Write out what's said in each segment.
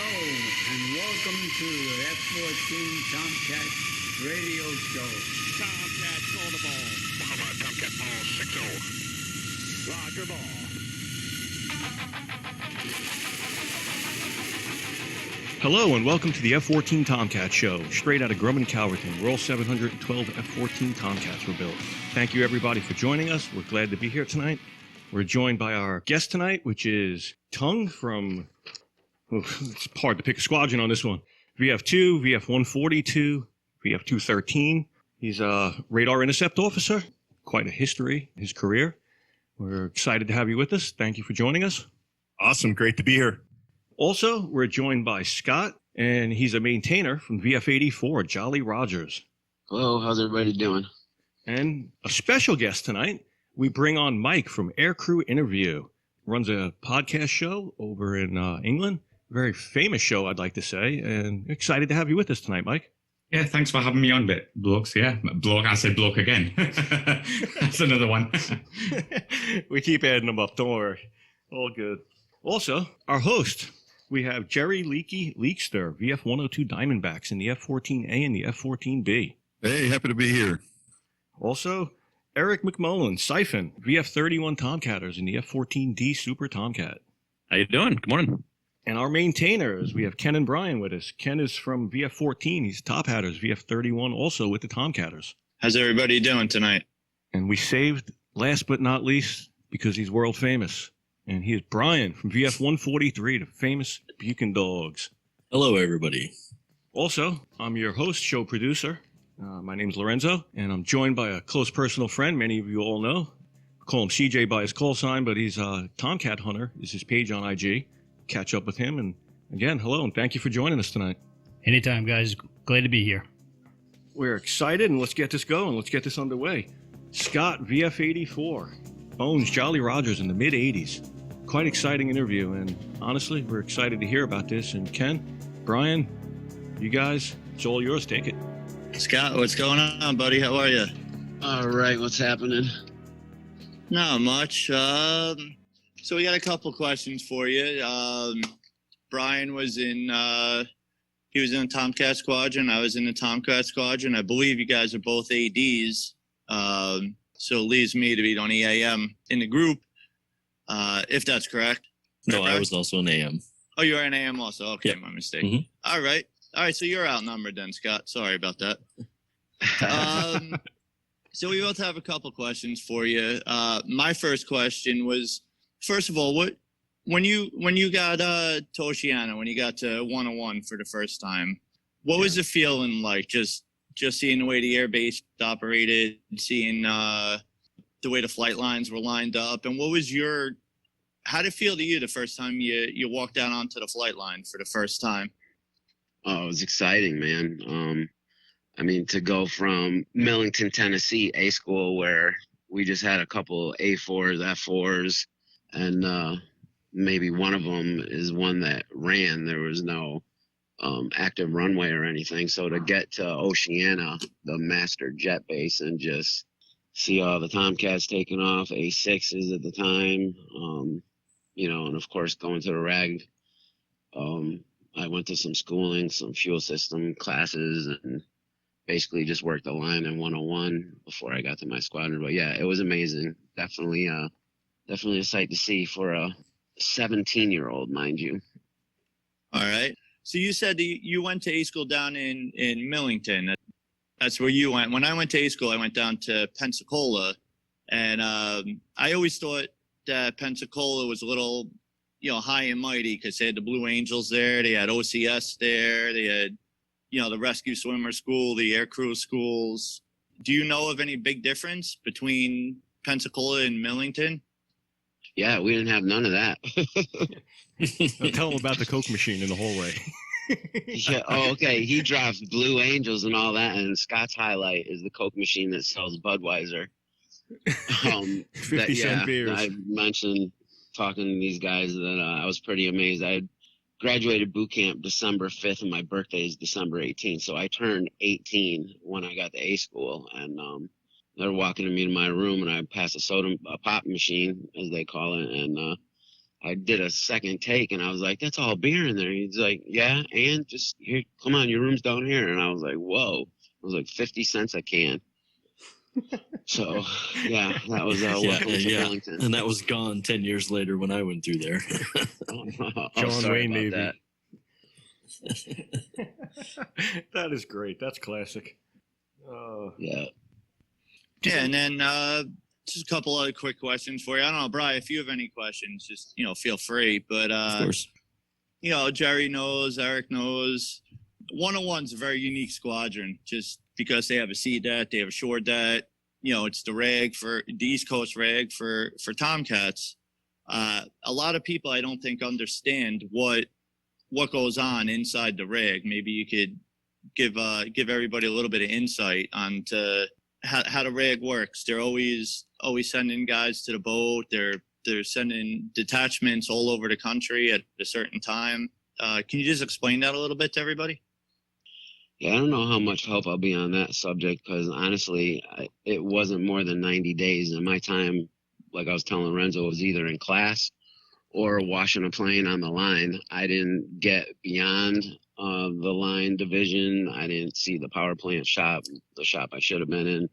Hello, and welcome to the F-14 Tomcat radio show. Tomcat, call the ball. Tomcat ball 6-0. Roger ball. Hello, and welcome to the F-14 Tomcat show, straight out of Grumman, Calverton, where all 712 F-14 Tomcats were built. Thank you, everybody, for joining us. We're glad to be here tonight. We're joined by our guest tonight, which is Tung from, it's hard to pick a squadron on this one, VF2, VF142, VF213. He's a radar intercept officer. Quite a history, his career. We're excited to have you with us. Thank you for joining us. Awesome. Great to be here. Also, we're joined by Scott, and he's a maintainer from VF84, Jolly Rogers. Hello, how's everybody doing? And a special guest tonight, we bring on Mike from Aircrew Interview. Runs a podcast show over in England. Very famous show, I'd like to say. And excited to have you with us tonight, Mike. Yeah, thanks for having me on, blokes. Yeah, bloke. I said bloke again. That's another one. We keep adding them up. Don't worry. All good. Also, our host, we have Jerry Leakster, VF102 Diamondbacks in the F-14A and the F-14B. Hey, happy to be here. Also, Eric McMullen, Siphon, VF31 Tomcatters in the F-14D Super Tomcat. How you doing? Good morning. And our maintainers, we have Ken and Brian with us. Ken is from VF14. He's Top Hatters, VF31, also with the Tomcatters. How's everybody doing tonight? And we saved, last but not least, because he's world famous. And he is Brian from VF143, the famous Buchan Dogs. Hello, everybody. Also, I'm your host, show producer. My name's Lorenzo, and I'm joined by a close personal friend. Many of you all know. I call him CJ by his call sign, but he's a Tomcat Hunter is his page on IG. Catch up with him. And again, hello, and thank you for joining us tonight. Anytime, guys. Glad to be here. We're excited, and let's get this going. Let's get this underway. Scott, VF84, Bones, Jolly Rogers in the mid-'80s. Quite exciting interview, and honestly, we're excited to hear about this. And Ken, Brian, you guys, it's all yours. Take it. Scott, what's going on, buddy? How are you? All right, what's happening? Not much. So we got a couple questions for you. Brian was in he was in the Tomcat Squadron. I was in the Tomcat Squadron. I believe you guys are both ADs. So it leaves me to be on EAM in the group, if that's correct. No, I was also an AM. Oh, you are an AM also? Okay, Yep. My mistake. Mm-hmm. All right, so you're outnumbered then, Scott. Sorry about that. So we both have a couple questions for you. My first question was, first of all, when you got to Oceana, when you got to 101 for the first time, what was the feeling like? Just seeing the way the airbase operated, seeing the way the flight lines were lined up, and how did it feel to you the first time you walked out onto the flight line for the first time? Oh, it was exciting, man. I mean, to go from Millington, Tennessee, A school, where we just had a couple A4s, F4s, and maybe one of them is one that ran. There was no active runway or anything. So to get to Oceana, the master jet base, and just see all the Tomcats taking off, A6s at the time, and of course going to the RAG. I went to some schooling, some fuel system classes, and basically just worked the line in 101 before I got to my squadron. But yeah, it was amazing. Definitely a sight to see for a 17-year-old, mind you. All right. So you said you went to A school down in Millington. That's where you went. When I went to A school, I went down to Pensacola, and I always thought that Pensacola was a little, high and mighty because they had the Blue Angels there, they had OCS there, they had, the rescue swimmer school, the aircrew schools. Do you know of any big difference between Pensacola and Millington? Yeah, we didn't have none of that. Tell them about the Coke machine in the hallway. Yeah. Oh, okay. He drops Blue Angels and all that, and Scott's highlight is the Coke machine that sells Budweiser. 50-cent beers. I mentioned talking to these guys that I was pretty amazed. I had graduated boot camp December 5th, and my birthday is December 18th. So I turned 18 when I got to A school, and they're walking me to my room, and I passed a pop machine, as they call it, and I did a second take, and I was like, "That's all beer in there." He's like, "Yeah, and just here, come on, your room's down here." And I was like, "Whoa!" It was like 50 cents a can. So yeah, that was welcome to Millington. And that was gone 10 years later when I went through there. John Wayne Navy. That. That is great. That's classic. Yeah. Yeah, and then just a couple other quick questions for you. I don't know, Brian, if you have any questions, just, feel free. But, Of course. Jerry knows, Eric knows. 101's a very unique squadron just because they have a sea deck, they have a shore deck. It's the rag for the East Coast rag for Tomcats. A lot of people, I don't think, understand what goes on inside the rig. Maybe you could give everybody a little bit of insight onto how the rig works. They're always sending guys to the boat. They're sending detachments all over the country at a certain time. Can you just explain that a little bit to everybody? Yeah, I don't know how much help I'll be on that subject because honestly, it wasn't more than 90 days. And my time, like I was telling Renzo, was either in class or washing a plane on the line. I didn't get beyond the line division. I didn't see the power plant shop, the shop I should have been in.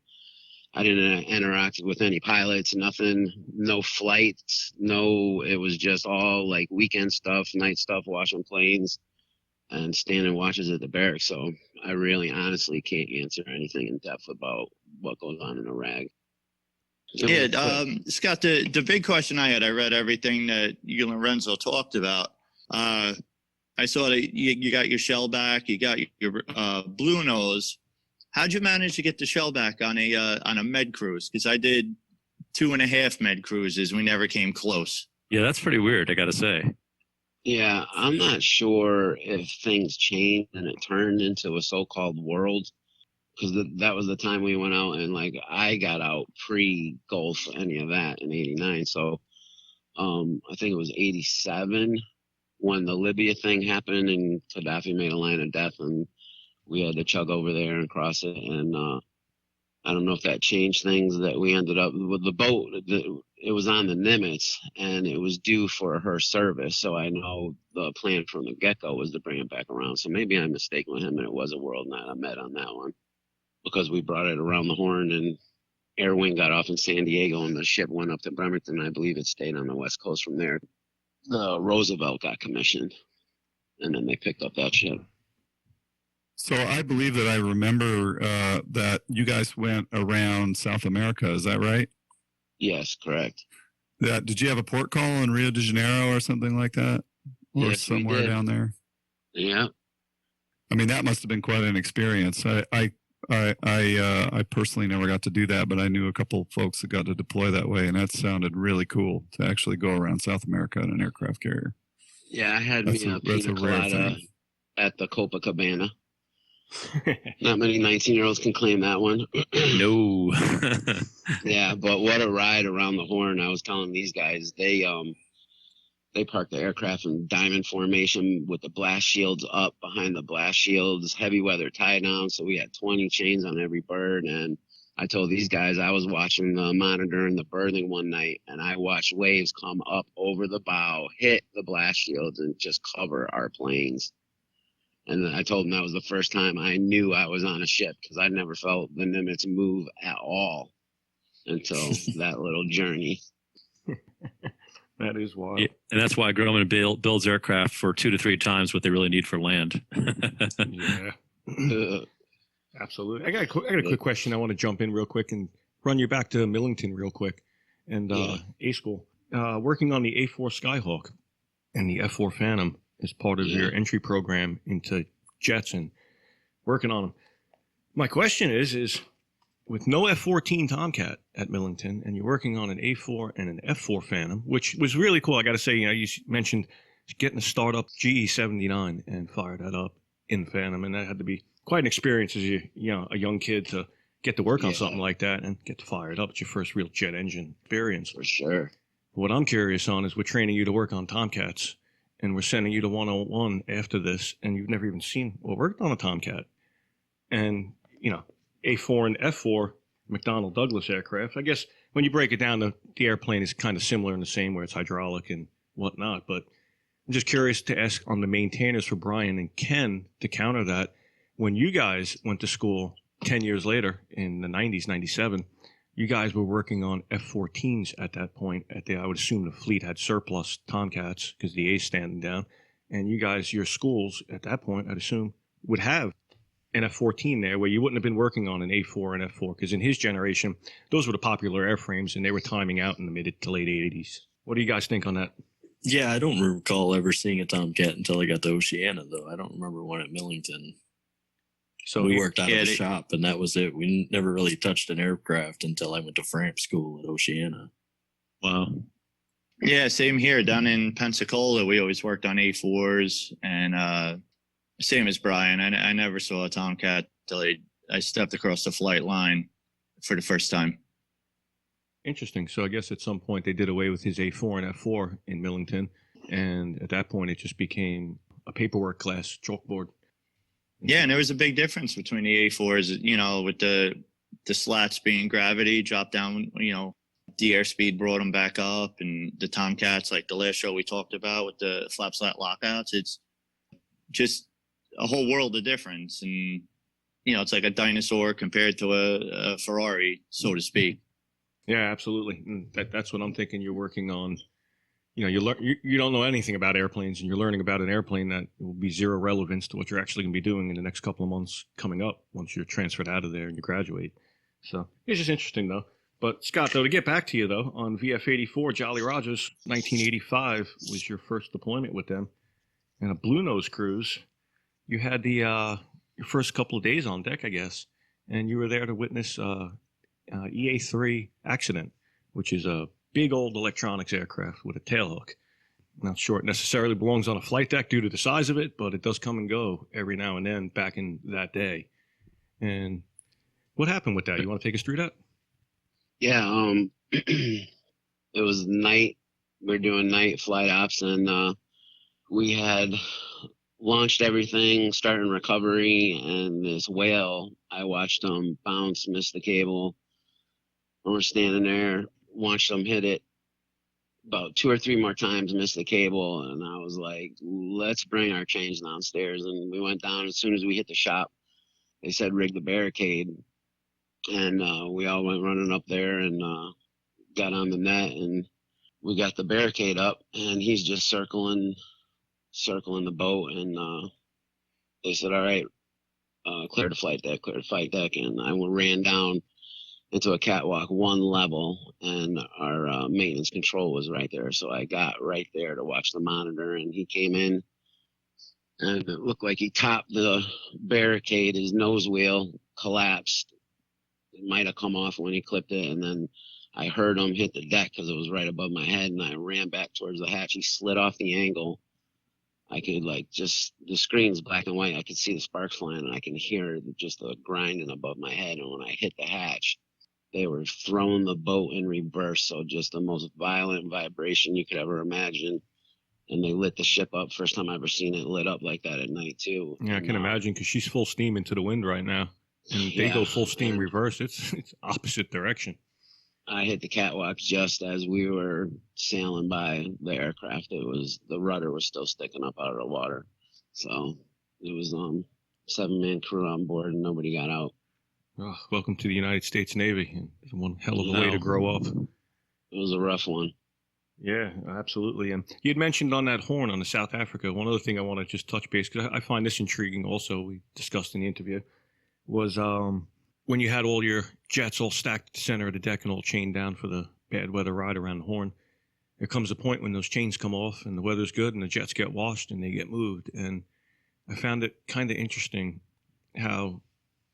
I didn't interact with any pilots, nothing, no flights, it was just all like weekend stuff, night stuff, washing planes and standing watches at the barracks. So I really honestly can't answer anything in depth about what goes on in a rag. Yeah, Scott, the big question I had, I read everything that you and Lorenzo talked about. I saw that you got your shell back, you got your blue nose. How'd you manage to get the shell back on a med cruise? Because I did 2.5 med cruises. We never came close. Yeah, that's pretty weird, I got to say. Yeah, I'm not sure if things changed and it turned into a so-called world. Because that was the time we went out, and like I got out pre-Gulf, any of that in '89. So I think it was '87 when the Libya thing happened, and Gaddafi made a line of death, and we had to chug over there and cross it. And I don't know if that changed things. That we ended up with the boat. It was on the Nimitz, and it was due for her service. So I know the plan from the get-go was to bring it back around. So maybe I'm mistaken with him, and it was a world night I met on that one. Because we brought it around the Horn, and Air Wing got off in San Diego, and the ship went up to Bremerton. I believe it stayed on the West Coast from there. The Roosevelt got commissioned, and then they picked up that ship. So I believe that I remember that you guys went around South America. Is that right? Yes, correct. Did you have a port call in Rio de Janeiro or something like that, or yes, somewhere down there? Yeah. I mean, that must have been quite an experience. I personally never got to do that, but I knew a couple of folks that got to deploy that way, and that sounded really cool to actually go around South America in an aircraft carrier. Yeah, I had me a pina colada at the Copacabana. Not many 19-year-olds can claim that one. No. Yeah, but what a ride around the Horn. I was telling these guys, they parked the aircraft in diamond formation with the blast shields up behind the blast shields, heavy weather tie down. So we had 20 chains on every bird. And I told these guys I was watching the monitor in the berthing one night, and I watched waves come up over the bow, hit the blast shields, and just cover our planes. And I told them that was the first time I knew I was on a ship, because I never felt the Nimitz move at all until that little journey. That is wild. Yeah, and that's why Grumman builds aircraft for 2 to 3 times what they really need for land. Yeah. Absolutely. I got a quick question. I want to jump in real quick and run you back to Millington real quick. And A School. Working on the A4 Skyhawk and the F4 Phantom as part of your entry program into jets and working on them. My question is with no F-14 Tomcat at Millington, and you're working on an A4 and an F4 Phantom, which was really cool. I got to say, you mentioned getting a startup GE-79 and fire that up in Phantom, and that had to be quite an experience as a young kid to get to work on something like that and get to fire it up. It's your first real jet engine experience. For sure. What I'm curious on is we're training you to work on Tomcats, and we're sending you to 101 after this, and you've never even seen or worked on a Tomcat. And, A4 and F4 McDonnell Douglas aircraft. I guess when you break it down, the airplane is kind of similar in the same where it's hydraulic and whatnot. But I'm just curious to ask on the maintainers for Brian and Ken to counter that. When you guys went to school 10 years later in the 90s, 97, you guys were working on F-14s at that point. I would assume the fleet had surplus Tomcats because the A's standing down. And you guys, your schools at that point, I'd assume, would have an F-14 there where you wouldn't have been working on an A4 and F4 because in his generation, those were the popular airframes and they were timing out in the mid to late 80s. What do you guys think on that? Yeah, I don't recall ever seeing a Tomcat until I got to Oceana, though. I don't remember one at Millington. So we worked out of the shop, and that was it. We never really touched an aircraft until I went to Framp school at Oceana. Wow. Yeah, same here. Down in Pensacola, we always worked on A4s, and same as Brian. I never saw a Tomcat till I stepped across the flight line for the first time. Interesting. So I guess at some point they did away with his A4 and F4 in Millington, and at that point it just became a paperwork class chalkboard. Yeah, and there was a big difference between the A4s, you know, with the slats being gravity, drop down, you know, the airspeed brought them back up, and the Tomcats, like the last show we talked about with the flap slat lockouts, it's just a whole world of difference. And, you know, it's like a dinosaur compared to a Ferrari, so to speak. Yeah, absolutely. And that's what I'm thinking you're working on. You know, you don't know anything about airplanes, and you're learning about an airplane that will be zero relevance to what you're actually going to be doing in the next couple of months coming up once you're transferred out of there and you graduate. So it's just interesting, though. But Scott, though, to get back to you, though, on VF-84, Jolly Rogers, 1985 was your first deployment with them. And a Blue Nose cruise, you had the your first couple of days on deck, I guess, and you were there to witness EA-3 accident, which is a big old electronics aircraft with a tailhook. Not sure it necessarily belongs on a flight deck due to the size of it, but it does come and go every now and then back in that day. And what happened with that? You want to take us through that? Yeah, it was night. We were doing night flight ops, and we had launched everything, starting recovery, and this whale, I watched him bounce, miss the cable. We're standing there, watched him hit it about 2 or 3 more times, miss the cable, and I was like, let's bring our chains downstairs. And we went down. As soon as we hit the shop, they said rig the barricade, and we all went running up there and got on the net, and we got the barricade up, and he's just circling the boat, and they said, all right, clear the flight deck, and I ran down into a catwalk 1 level, and our maintenance control was right there. So I got right there to watch the monitor, and he came in, and it looked like he topped the barricade. His nose wheel collapsed. It might have come off when he clipped it, and then I heard him hit the deck because it was right above my head, and I ran back towards the hatch. He slid off the angle. I could the screen's black and white. I could see the sparks flying, and I can hear just the grinding above my head. And when I hit the hatch, they were throwing the boat in reverse. So just the most violent vibration you could ever imagine. And they lit the ship up. First time I ever seen it lit up like that at night too. Yeah, I can imagine, because she's full steam into the wind right now. And they go full steam reverse. It's opposite direction. I hit the catwalk just as we were sailing by the aircraft. The rudder was still sticking up out of the water. So it was 7-man crew on board, and nobody got out. Oh, welcome to the United States Navy. It's one hell of a way to grow up. It was a rough one. Yeah, absolutely. And you had mentioned on that horn on the South Africa, one other thing I want to just touch base, because I find this intriguing also, we discussed in the interview, was when you had all your jets all stacked at the center of the deck and all chained down for the bad weather ride around the horn. There comes a point when those chains come off and the weather's good and the jets get washed and they get moved. And I found it kind of interesting how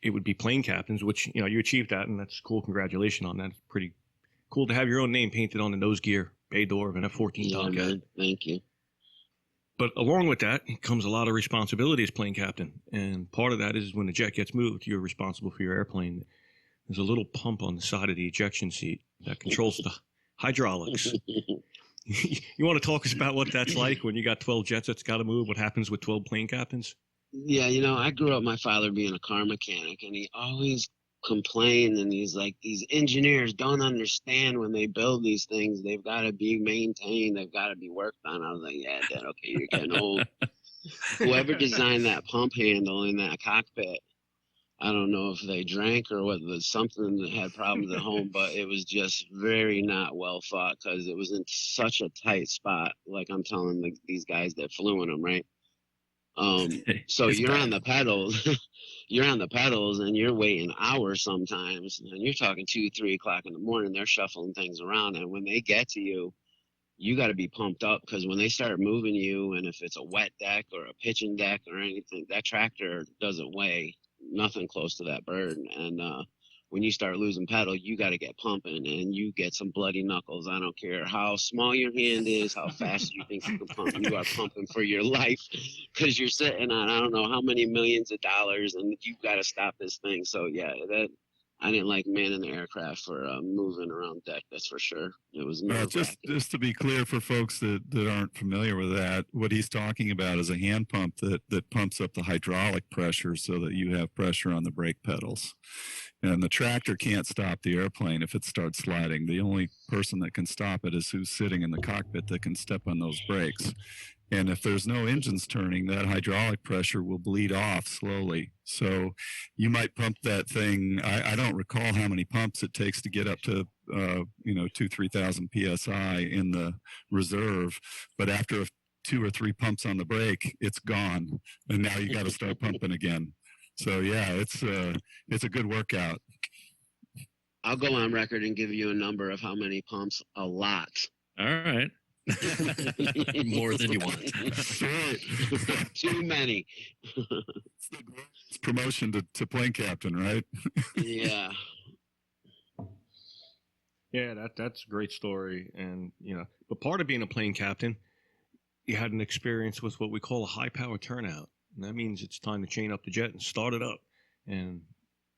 it would be plane captains, which, you know, you achieved that, and that's cool. Congratulations on that. It's pretty cool to have your own name painted on the nose gear bay door of an F-14 Tomcat. Man, thank you. But along with that comes a lot of responsibility as plane captain. And part of that is when the jet gets moved, you're responsible for your airplane. There's a little pump on the side of the ejection seat that controls the hydraulics. You want to talk us about what that's like when you got 12 jets that's got to move? What happens with 12 plane captains? Yeah, I grew up my father being a car mechanic, and he always complain, and he's like, these engineers don't understand when they build these things. They've got to be maintained. They've got to be worked on. I was like, yeah, Dad, okay, you're getting old. Whoever designed that pump handle in that cockpit, I don't know if they drank or what, was something that had problems at home, but it was just very not well thought because it was in such a tight spot. Like I'm telling these guys that flew in them, right? So you're on the pedals, you're on the pedals and you're waiting hours sometimes, and you're talking 2, 3 o'clock in the morning. They're shuffling things around, and when they get to you, you got to be pumped up because when they start moving you, and if it's a wet deck or a pitching deck or anything, that tractor doesn't weigh nothing close to that bird. And when you start losing pedal, you got to get pumping, and you get some bloody knuckles. I don't care how small your hand is, how fast you think you can pump. You are pumping for your life because you're sitting on I don't know how many millions of dollars, and you've got to stop this thing. So yeah, that I didn't like manning the aircraft for moving around deck. That's for sure. It was just to be clear for folks that aren't familiar with that, what he's talking about is a hand pump that pumps up the hydraulic pressure so that you have pressure on the brake pedals. And the tractor can't stop the airplane if it starts sliding. The only person that can stop it is who's sitting in the cockpit that can step on those brakes. And if there's no engines turning, that hydraulic pressure will bleed off slowly. So you might pump that thing. I don't recall how many pumps it takes to get up to, 2,000-3,000 PSI in the reserve. But after 2 or 3 pumps on the brake, it's gone. And now you got to start pumping again. So yeah, it's a good workout. I'll go on record and give you a number of how many pumps. A lot. All right. More than you want. Too many. It's promotion to plane captain, right? Yeah. Yeah, that's a great story. And, but part of being a plane captain, you had an experience with what we call a high power turnout. And that means it's time to chain up the jet and start it up. And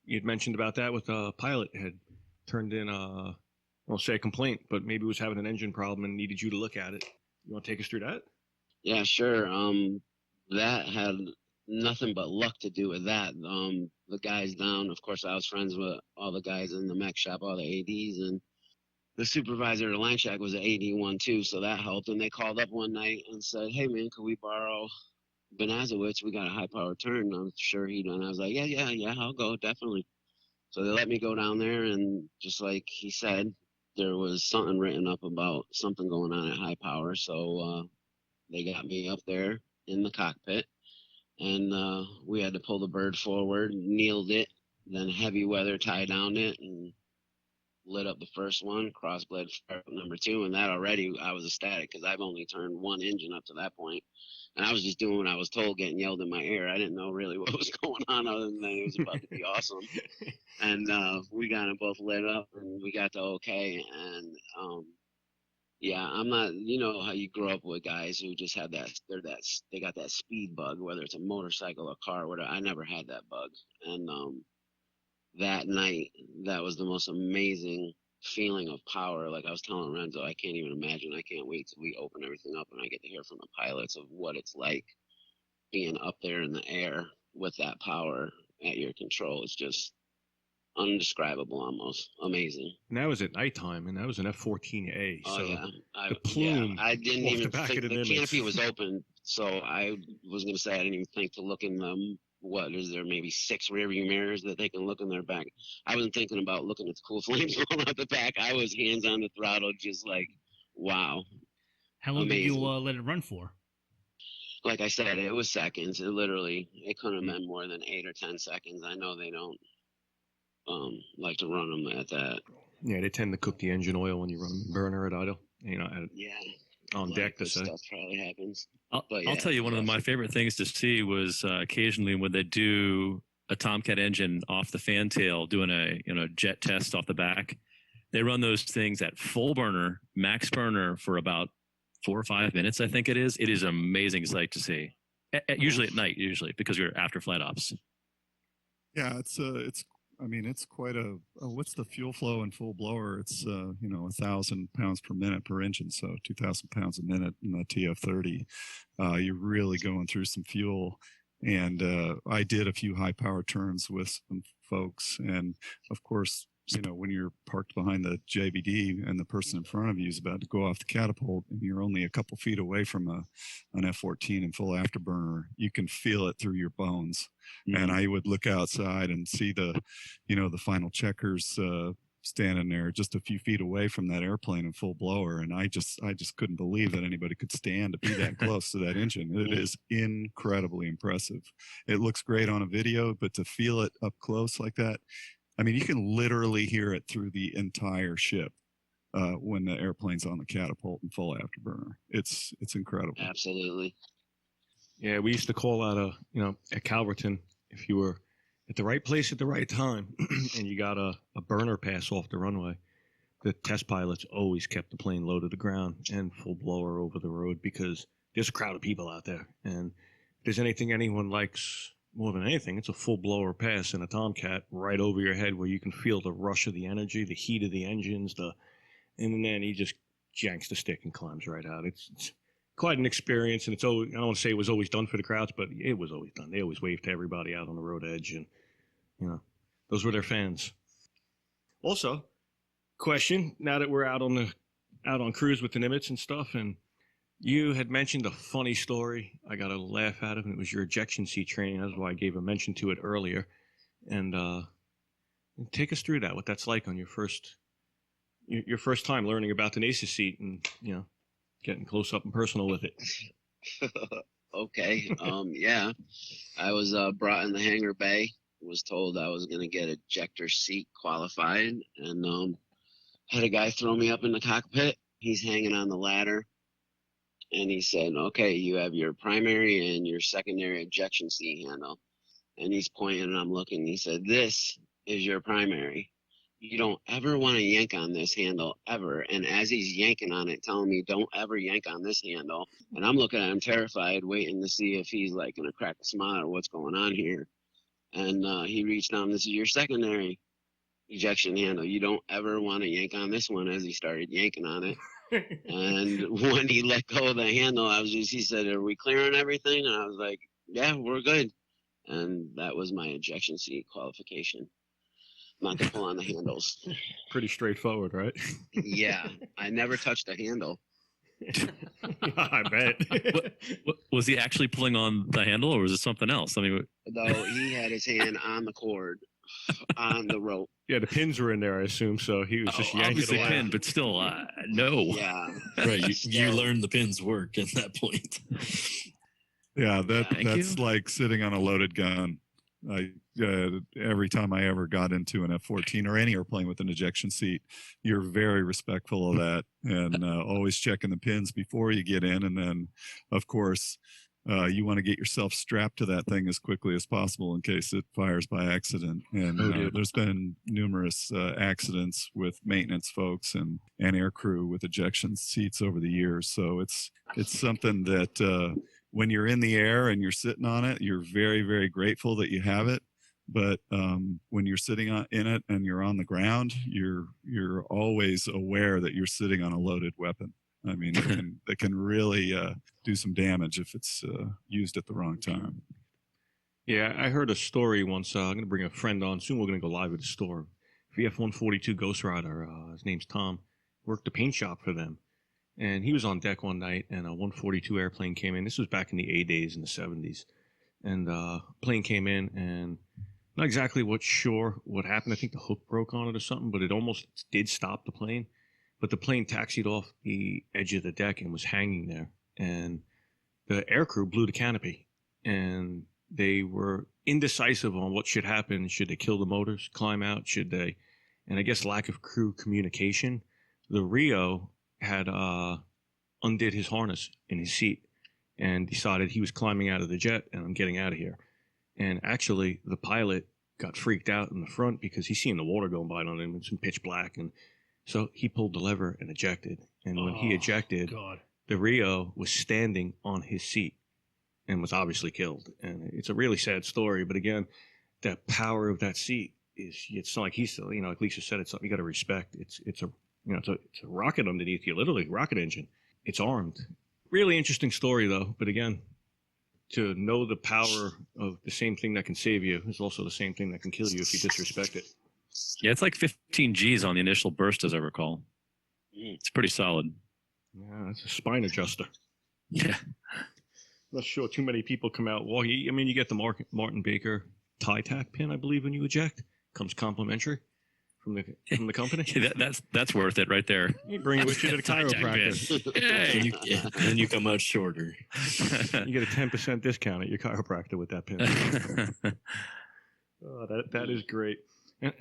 you'd mentioned about that with a pilot had turned in I'll say a complaint, but maybe was having an engine problem and needed you to look at it. You want to take us through that? Yeah, sure. That had nothing but luck to do with that. The guys down, of course, I was friends with all the guys in the mech shop, all the ADs, and the supervisor of the line shack was an AD1 too, so that helped. And they called up one night and said, "Hey man, could we borrow Banasiewicz? We got a high power turn." I'm sure he done. I was like, yeah, I'll go, definitely. So they let me go down there, and just like he said, there was something written up about something going on at high power. So they got me up there in the cockpit, and we had to pull the bird forward, kneeled it, then heavy weather tie down it, and lit up the first one, crossblade number 2, and that already I was ecstatic because I've only turned one engine up to that point. And I was just doing what I was told, getting yelled in my ear. I didn't know really what was going on other than that it was about to be awesome. And we got them both lit up, and we got the okay. And yeah, I'm not, you know how you grow up with guys who just have they got that speed bug, whether it's a motorcycle or car, whatever. I never had that bug. And that night, that was the most amazing feeling of power. Like I was telling Renzo, I can't even imagine. I can't wait till we open everything up and I get to hear from the pilots of what it's like being up there in the air with that power at your control. It's just undescribable, almost amazing. And that was at nighttime, and that was an F-14A. Oh, so yeah. the plume. I didn't even think the image. canopy was open, so I was going to say I didn't even think to look in them. What is there? Maybe 6 rearview mirrors that they can look in their back. I wasn't thinking about looking at the cool flames rolling out the back. I was hands on the throttle, just like, wow. How long did you let it run for? Like I said, it was seconds. It couldn't have been more than 8 or 10 seconds. I know they don't like to run them at that. Yeah, they tend to cook the engine oil when you run them in burner at idle. On deck to say. Stuff probably happens. I'll tell you, one of my favorite things to see was occasionally when they do a Tomcat engine off the fantail, doing a jet test off the back. They run those things at full burner, max burner for about 4 or 5 minutes, I think it is. It is an amazing sight to see. Usually at night, because you're after flight ops. Yeah, it's quite a what's the fuel flow in full blower? It's 1,000 pounds per minute per engine, so 2,000 pounds a minute in the TF30. You're really going through some fuel, And I did a few high power turns with some folks. And of course, you know, when you're parked behind the JVD and the person in front of you is about to go off the catapult and you're only a couple feet away from an F-14 in full afterburner, you can feel it through your bones. Mm-hmm. And I would look outside and see the, you know, the final checkers standing there just a few feet away from that airplane in full blower. And I just couldn't believe that anybody could stand to be that close to that engine. It is incredibly impressive. It looks great on a video, but to feel it up close like that, I mean, you can literally hear it through the entire ship when the airplane's on the catapult in full afterburner. It's incredible. Absolutely. Yeah, we used to call out at Calverton, if you were at the right place at the right time and you got a burner pass off the runway, the test pilots always kept the plane low to the ground and full blower over the road because there's a crowd of people out there. And if there's anything anyone likes more than anything, it's a full blower pass in a Tomcat right over your head where you can feel the rush of the energy, the heat of the engines, and then he just janks the stick and climbs right out. It's quite an experience, and it's always, I don't want to say it was always done for the crowds, but it was always done. They always waved to everybody out on the road edge, and you know, those were their fans. Also, question, now that we're out on cruise with the Nimitz and stuff, and you had mentioned a funny story. I got a laugh out of it. It was your ejection seat training. That's why I gave a mention to it earlier. And take us through that, what that's like on your first time learning about the NACIS seat and, you know, getting close up and personal with it. Okay. Yeah. I was brought in the hangar bay. Was told I was going to get ejector seat qualified, and had a guy throw me up in the cockpit. He's hanging on the ladder. And he said, okay, you have your primary and your secondary ejection seat handle. And he's pointing and I'm looking. He said, this is your primary. You don't ever want to yank on this handle ever. And as he's yanking on it, telling me, don't ever yank on this handle. And I'm looking at him terrified, waiting to see if he's like going to crack a smile or what's going on here. And he reached down, this is your secondary ejection handle. You don't ever want to yank on this one, as he started yanking on it. And when he let go of the handle, he said, are we clearing everything? And I was like, yeah, we're good. And that was my ejection seat qualification. Not to pull on the handles. Pretty straightforward, right? Yeah. I never touched the handle. I bet. Was he actually pulling on the handle or was it something else? I mean, no, he had his hand on the cord, on the rope. Yeah, the pins were in there, I assume. So he was just yanking obviously away. pin, but still, no. Yeah, right. You learned the pins work at that point. Yeah, that's like sitting on a loaded gun. Every time I ever got into an F-14 or any airplane with an ejection seat, you're very respectful of that and always checking the pins before you get in. And then, of course, you want to get yourself strapped to that thing as quickly as possible in case it fires by accident. And there's been numerous accidents with maintenance folks and aircrew with ejection seats over the years. So it's something that when you're in the air and you're sitting on it, you're very, very grateful that you have it. But when you're sitting in it and you're on the ground, you're always aware that you're sitting on a loaded weapon. I mean, it can really do some damage if it's used at the wrong time. Yeah, I heard a story once. I'm going to bring a friend on. Soon we're going to go live at the store. VF-142 Ghost Rider, his name's Tom, worked the paint shop for them. And he was on deck one night, and a 142 airplane came in. This was back in the A days in the 70s. And plane came in, and not exactly sure what happened. I think the hook broke on it or something, but it almost did stop the plane. But the plane taxied off the edge of the deck and was hanging there. And the aircrew blew the canopy. And they were indecisive on what should happen. Should they kill the motors, climb out? Should they? And I guess lack of crew communication. The Rio had undid his harness in his seat and decided he was climbing out of the jet and I'm getting out of here. And actually, the pilot got freaked out in the front because he's seeing the water going by on him. It's in pitch black. And so he pulled the lever and ejected. And when he ejected, the Rio was standing on his seat and was obviously killed. And it's a really sad story. But again, the power of that seat it's not like he's, like Lisa said, it's something you got to respect. It's a rocket underneath you, literally rocket engine. It's armed. Really interesting story though. But again, to know the power of the same thing that can save you is also the same thing that can kill you if you disrespect it. Yeah, it's like 15 G's on the initial burst, as I recall. It's pretty solid. Yeah, it's a spine adjuster. Yeah. Not sure too many people come out. Well, I mean, you get the Martin Baker tie tack pin, I believe, when you eject. Comes complimentary from the company. Yeah, that's worth it right there. You bring it with you to the chiropractor. Hey. Then you come out shorter. You get a 10% discount at your chiropractor with that pin. Oh, that is great. And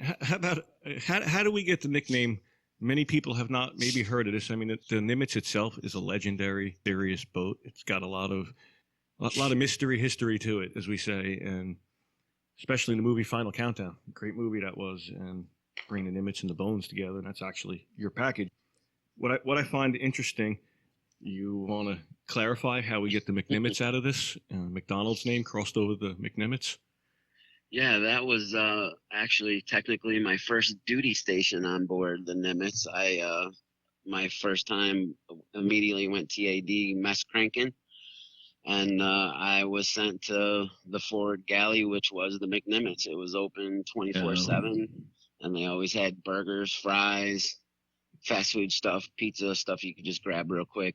how do we get the nickname? Many people have not maybe heard of this. I mean, the Nimitz itself is a legendary, serious boat. It's got a lot of mystery history to it, as we say, and especially in the movie Final Countdown, great movie that was, and bring the Nimitz and the Bones together, and that's actually your package. What I find interesting, you want to clarify how we get the McNimitz out of this? McDonald's name crossed over the McNimitz. Yeah, that was actually technically my first duty station on board the Nimitz. My first time immediately went TAD mess cranking, and I was sent to the forward galley, which was the McNimitz. It was open 24/7, and they always had burgers, fries, fast food stuff, pizza stuff you could just grab real quick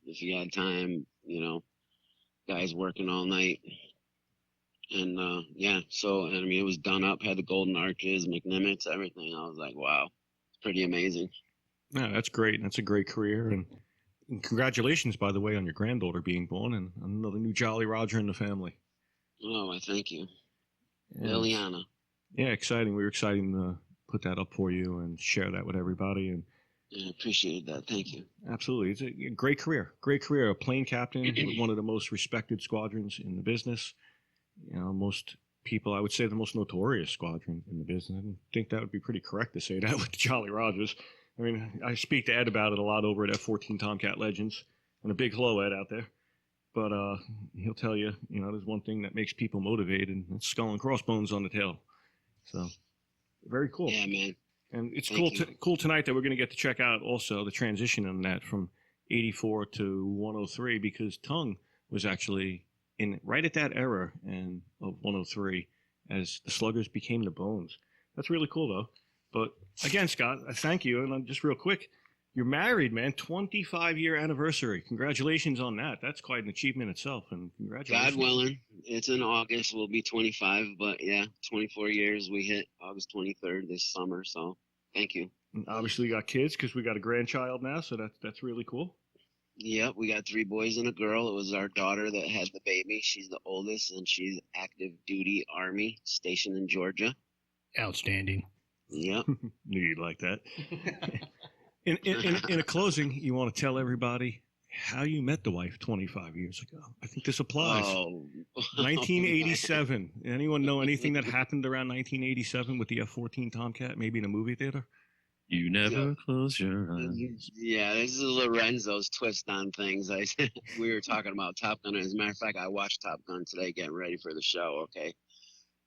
if you had time. You know, guys working all night. And so I mean, it was done up, had the golden arches, McNimitz, everything. I was like, wow, it's pretty amazing. Yeah, that's great. That's a great career, and congratulations, by the way, on your granddaughter being born and another new Jolly Roger in the family. Oh, I thank you, Yeah. Liliana. Yeah, exciting. We were excited to put that up for you and share that with everybody. And I appreciated that. Thank you. absolutely, it's a great career. Great career. A plane captain with one of the most respected squadrons in the business. You know, most people, I would say, the most notorious squadron in the business. I think that would be pretty correct to say that with the Jolly Rogers. I mean, I speak to Ed about it a lot over at F-14 Tomcat Legends, and a big hello, Ed, out there. But he'll tell you, you know, there's one thing that makes people motivated, and it's skull and crossbones on the tail. So, very cool. Yeah, man. And it's Thank you. cool tonight that we're going to get to check out also the transition on that from 84 to 103, because Tung was actually in right at that era and of 103 as the Sluggers became the Bones. That's really cool, though. But again, Scott, I thank you. And just real quick, you're married, man. 25-year anniversary. Congratulations on that. That's quite an achievement itself. And congratulations. God willing, it's in August. We'll be 25, but yeah, 24 years. We hit August 23rd this summer. So thank you. And obviously, you got kids because we got a grandchild now. So that's really cool. Yep, we got 3 boys and a girl. It was our daughter that had the baby. She's the oldest, and she's active duty Army, stationed in Georgia. Outstanding. Yep. Knew you'd like that. In a closing, you want to tell everybody how you met the wife 25 years ago. I think this applies. Oh. 1987. Anyone know anything that happened around 1987 with the F-14 Tomcat, maybe in a movie theater? You never close your eyes. Yeah, this is Lorenzo's twist on things. We were talking about Top Gun. As a matter of fact, I watched Top Gun today getting ready for the show, okay?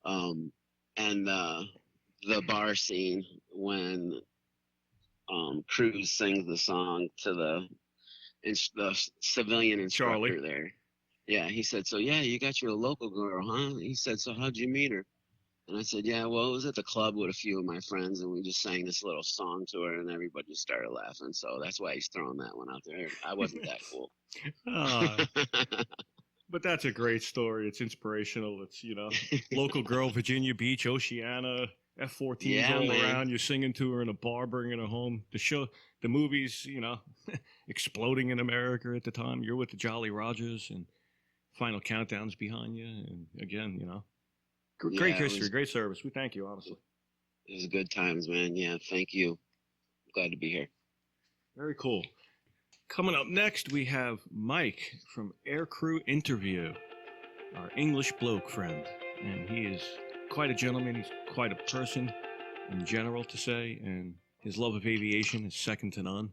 And the bar scene when Cruz sings the song to the civilian instructor Charlie. there. Yeah, he said, so yeah, you got your local girl, huh? He said, so how'd you meet her? And I said, yeah, well, it was at the club with a few of my friends, and we just sang this little song to her, and everybody just started laughing. So that's why he's throwing that one out there. I wasn't that cool. But that's a great story. It's inspirational. It's, you know, local girl, Virginia Beach, Oceana, F-14 all around. You're singing to her in a bar, bringing her home. The movies, you know, exploding in America at the time. You're with the Jolly Rogers, and Final Countdown's behind you. And again, you know, great history, great service. We thank you, honestly. It was good times, man. Yeah, thank you. I'm glad to be here. Very cool. Coming up next, we have Mike from Aircrew Interview, our English bloke friend. And he is quite a gentleman. He's quite a person in general, to say. And his love of aviation is second to none.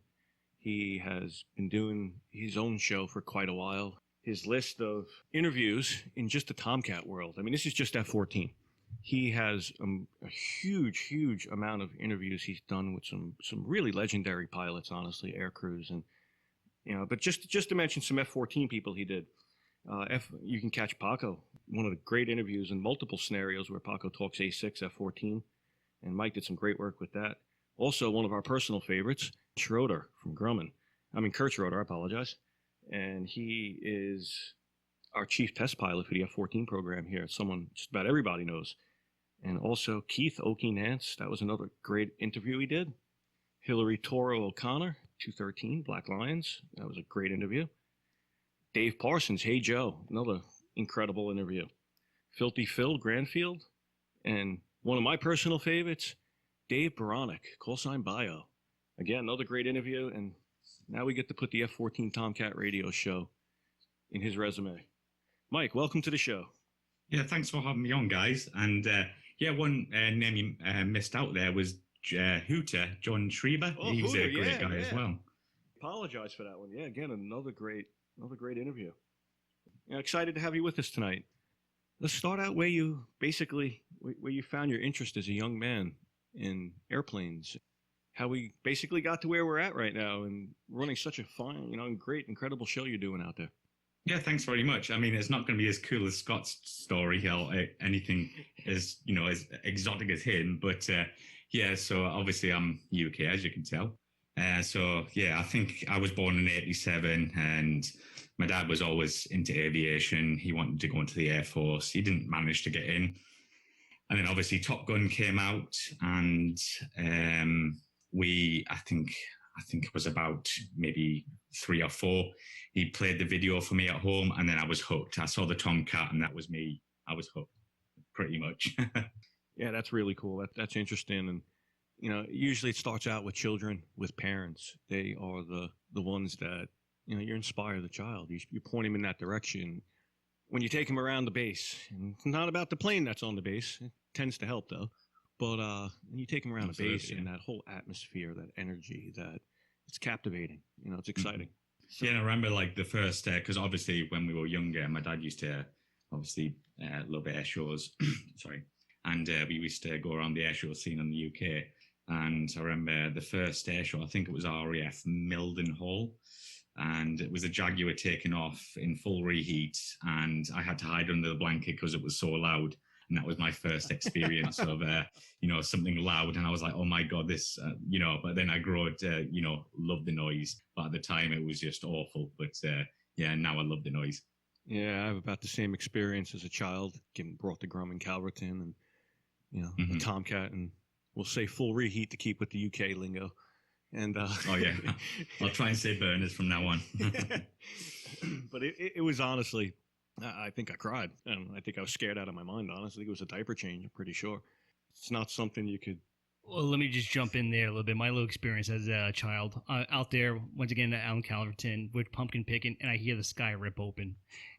He has been doing his own show for quite a while. His list of interviews in just the Tomcat world. I mean, this is just F-14. He has a huge amount of interviews he's done with some really legendary pilots, honestly, air crews, and you know. But just to mention some F-14 people he did. You can catch Paco, one of the great interviews in multiple scenarios where Paco talks A6, F-14, and Mike did some great work with that. Also, one of our personal favorites, Schroeder from Grumman. Kurt Schroeder, I apologize. And he is our chief test pilot for the F-14 program here. Someone just about everybody knows. And also Keith Okie Nance. That was another great interview he did. Hillary Toro O'Connor, 213, Black Lions. That was a great interview. Dave Parsons, Hey Joe, another incredible interview. Filthy Phil Granfield, and one of my personal favorites, Dave Baronic, call sign Bio. Again, another great interview, and now we get to put the F-14 Tomcat radio show in his resume. Mike, welcome to the show. Yeah, thanks for having me on, guys. And one name you missed out there was Hooter, John Schreiber. Oh, he was Hooter, a great guy as well. Apologize for that one. Yeah, again, another great interview. Excited to have you with us tonight. Let's start out where you found your interest as a young man in airplanes. How we basically got to where we're at right now and running such a fine, great, incredible show you're doing out there. Yeah, thanks very much. It's not going to be as cool as Scott's story or anything as exotic as him. But so obviously I'm UK, as you can tell. I think I was born in 87 and my dad was always into aviation. He wanted to go into the Air Force. He didn't manage to get in. And then obviously Top Gun came out and I think it was about maybe 3 or 4. He played the video for me at home and then I was hooked. I saw the Tomcat and that was me. I was hooked pretty much. Yeah, that's really cool. That's interesting. And, usually it starts out with children, with parents. They are the ones that, you inspire the child. You point him in that direction. When you take him around the base, and it's not about the plane that's on the base. It tends to help though. But when you take him around the base and that whole atmosphere, that energy, that it's captivating. It's exciting. So, and I remember the first, because obviously when we were younger, my dad used to obviously love air shows. Sorry. And we used to go around the air show scene in the UK. And I remember the first air show, I think it was RAF Mildenhall. And it was a Jaguar taking off in full reheat. And I had to hide under the blanket because it was so loud. And that was my first experience of, something loud. And I was like, oh my God, this, but then I grew to, love the noise. But at the time it was just awful. But now I love the noise. Yeah, I have about the same experience as a child, getting brought to Grumman Calverton and, the Tomcat, and we'll say full reheat to keep with the UK lingo. And oh yeah, I'll try and say burners from now on. But it was honestly, I think I cried, and I think I was scared out of my mind. Honestly, it was a diaper change. I'm pretty sure it's not something you could. Well, let me just jump in there a little bit. My little experience as a child out there, once again, out in Calverton with pumpkin picking, and I hear the sky rip open,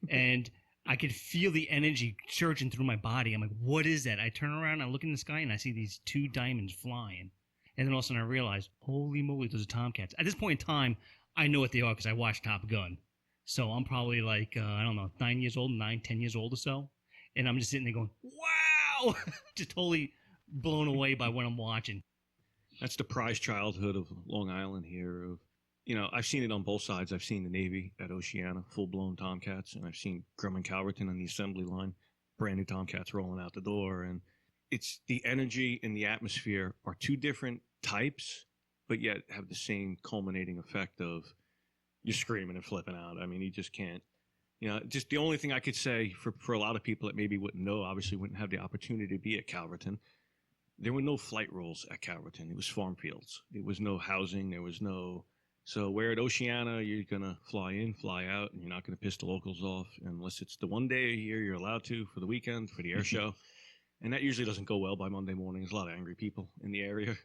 and I could feel the energy surging through my body. I'm like, what is that? I turn around, I look in the sky, and I see these 2 diamonds flying. And then all of a sudden I realize, holy moly, those are Tomcats. At this point in time, I know what they are because I watched Top Gun. So I'm probably 10 years old or so. And I'm just sitting there going, wow! Just totally blown away by what I'm watching. That's the prized childhood of Long Island here. I've seen it on both sides. I've seen the Navy at Oceana, full-blown Tomcats, and I've seen Grumman Calverton on the assembly line, brand new Tomcats rolling out the door. And it's the energy and the atmosphere are 2 different types, but yet have the same culminating effect of you're screaming and flipping out. You just can't. Just the only thing I could say for a lot of people that maybe wouldn't know, obviously wouldn't have the opportunity to be at Calverton, there were no flight rules at Calverton. It was farm fields. There was no housing. There was no. So where at Oceana, you're going to fly in, fly out, and you're not going to piss the locals off unless it's the one day a year you're allowed to for the weekend, for the air show. And that usually doesn't go well by Monday morning. There's a lot of angry people in the area.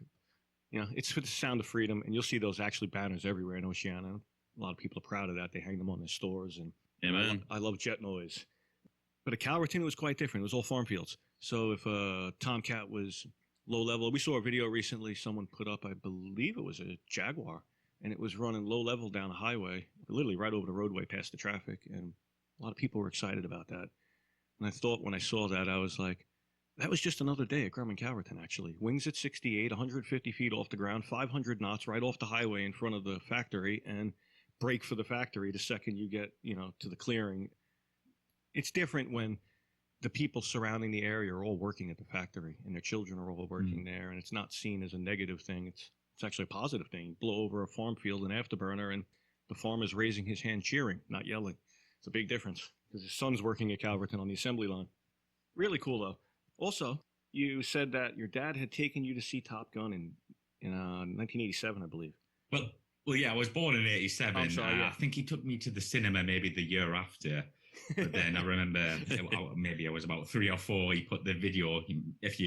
It's for the sound of freedom. And you'll see those actually banners everywhere in Oceana. A lot of people are proud of that. They hang them on their stores. And I love jet noise. But at Calverton, it was quite different. It was all farm fields. So if a Tomcat was low level, we saw a video recently someone put up, I believe it was a Jaguar, and it was running low level down a highway, literally right over the roadway past the traffic. And a lot of people were excited about that. And I thought when I saw that, I was like, that was just another day at Grumman Calverton, actually. Wings at 68, 150 feet off the ground, 500 knots right off the highway in front of the factory, and brake for the factory the second you get, to the clearing. it's different when the people surrounding the area are all working at the factory and their children are all working there, and it's not seen as a negative thing. It's actually a positive thing. You blow over a farm field in afterburner and the farmer's raising his hand cheering, not yelling. It's a big difference because his son's working at Calverton on the assembly line. Really cool, though. Also, you said that your dad had taken you to see Top Gun in 1987, I believe. Well, yeah, I was born in 87. I'm sorry, yeah. I think he took me to the cinema maybe the year after. But then I remember maybe I was about 3 or 4. He put the video, if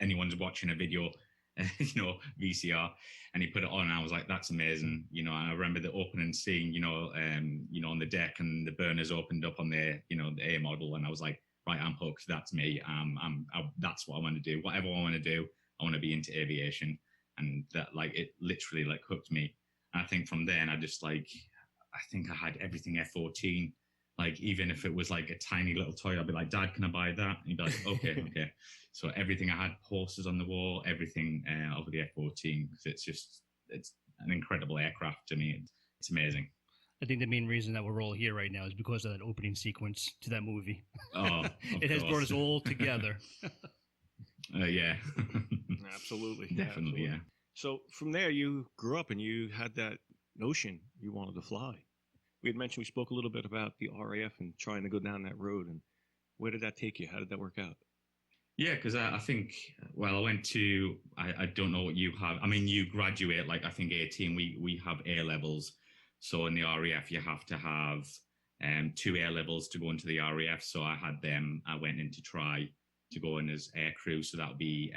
anyone's watching a video, VCR, and he put it on, and I was like, that's amazing. And I remember the opening scene, on the deck, and the burners opened up on the A model, and I was like, right, I'm hooked. That's me. That's what I want to do. Whatever I want to do, I want to be into aviation. And that, it literally hooked me. And I think from then, I think I had everything F-14. Even if it was a tiny little toy, I'd be like, Dad, can I buy that? And he'd be like, okay. So everything, I had horses on the wall, everything over the F-14, because it's an incredible aircraft to me. It's amazing. I think the main reason that we're all here right now is because of that opening sequence to that movie. Oh, it has brought us all together. Yeah. Absolutely. Definitely, absolutely. yeah. So from there, you grew up and you had that notion you wanted to fly. We spoke a little bit about the RAF and trying to go down that road. And where did that take you? How did that work out? Yeah, because I think, I went to, I don't know what you have. I mean, you graduate, I think 18, we have A levels. So in the RAF, you have to have 2 A levels to go into the RAF. So I had them. I went in to try to go in as aircrew. So that would be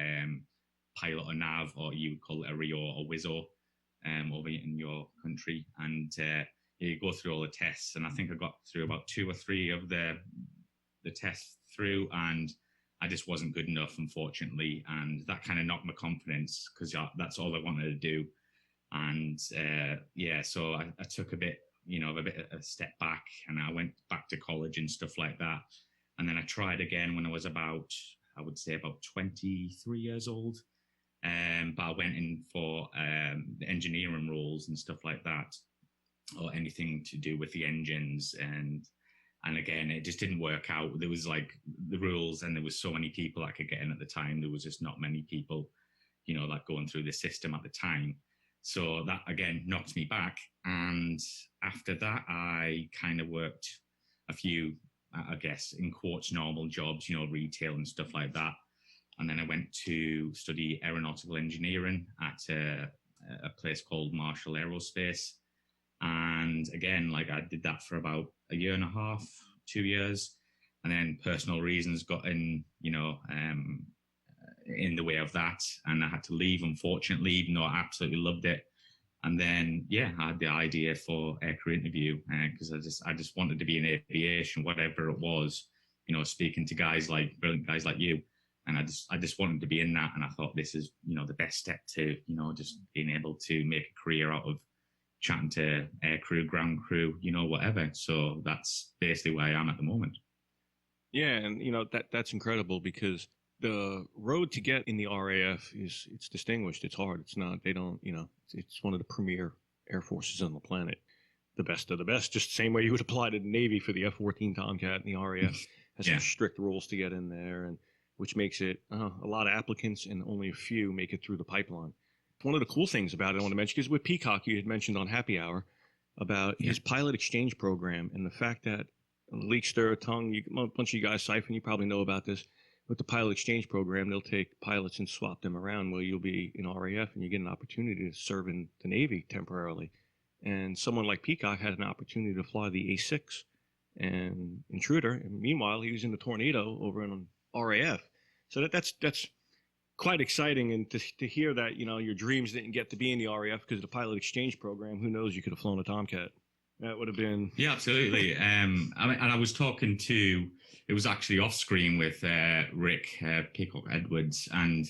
pilot or nav, or you would call it a RIO or WISO over in your country. And you go through all the tests. And I think I got through about 2 or 3 of the tests through, and I just wasn't good enough, unfortunately. And that kind of knocked my confidence, because that's all I wanted to do. And so I took a step back, and I went back to college and stuff like that. And then I tried again when I was about 23 years old. But I went in for the engineering roles and stuff like that, or anything to do with the engines. And again, it just didn't work out. There was the rules, and there was so many people I could get in at the time. There was just not many people, going through the system at the time. So that, again, knocked me back. And after that, I kind of worked a few, I guess, in quotes, normal jobs, retail and stuff like that. And then I went to study aeronautical engineering at a place called Marshall Aerospace. And again, I did that for about 1.5 years, 2 years. And then personal reasons got in the way of that, and I had to leave, unfortunately, even though I absolutely loved it. And then I had the idea for Aircrew Interview, because I just wanted to be in aviation, whatever it was, speaking to brilliant guys like you, and I just wanted to be in that. And I thought, this is the best step to just being able to make a career out of chatting to aircrew, ground crew, whatever. So that's basically where I am at the moment. Yeah, and that's incredible, because the road to get in the RAF it's distinguished. It's hard. It's not, it's one of the premier air forces on the planet. The best of the best, just the same way you would apply to the Navy for the F-14 Tomcat, and the RAF has some strict rules to get in there, and which makes it a lot of applicants and only a few make it through the pipeline. One of the cool things about it I want to mention, because with Peacock, you had mentioned on Happy Hour about his pilot exchange program, and the fact that Leakster, Tung, a bunch of you guys, Siphon, you probably know about this. With the pilot exchange program, they'll take pilots and swap them around where you'll be in RAF and you get an opportunity to serve in the Navy temporarily. And someone like Peacock had an opportunity to fly the A6 and Intruder. And meanwhile, he was in the Tornado over in RAF. So that's quite exciting. And to hear that, your dreams didn't get to be in the RAF because of the pilot exchange program, who knows, you could have flown a Tomcat. That would have been... Yeah, absolutely. And I was talking to... It was actually off screen with Rick Peacock Edwards, and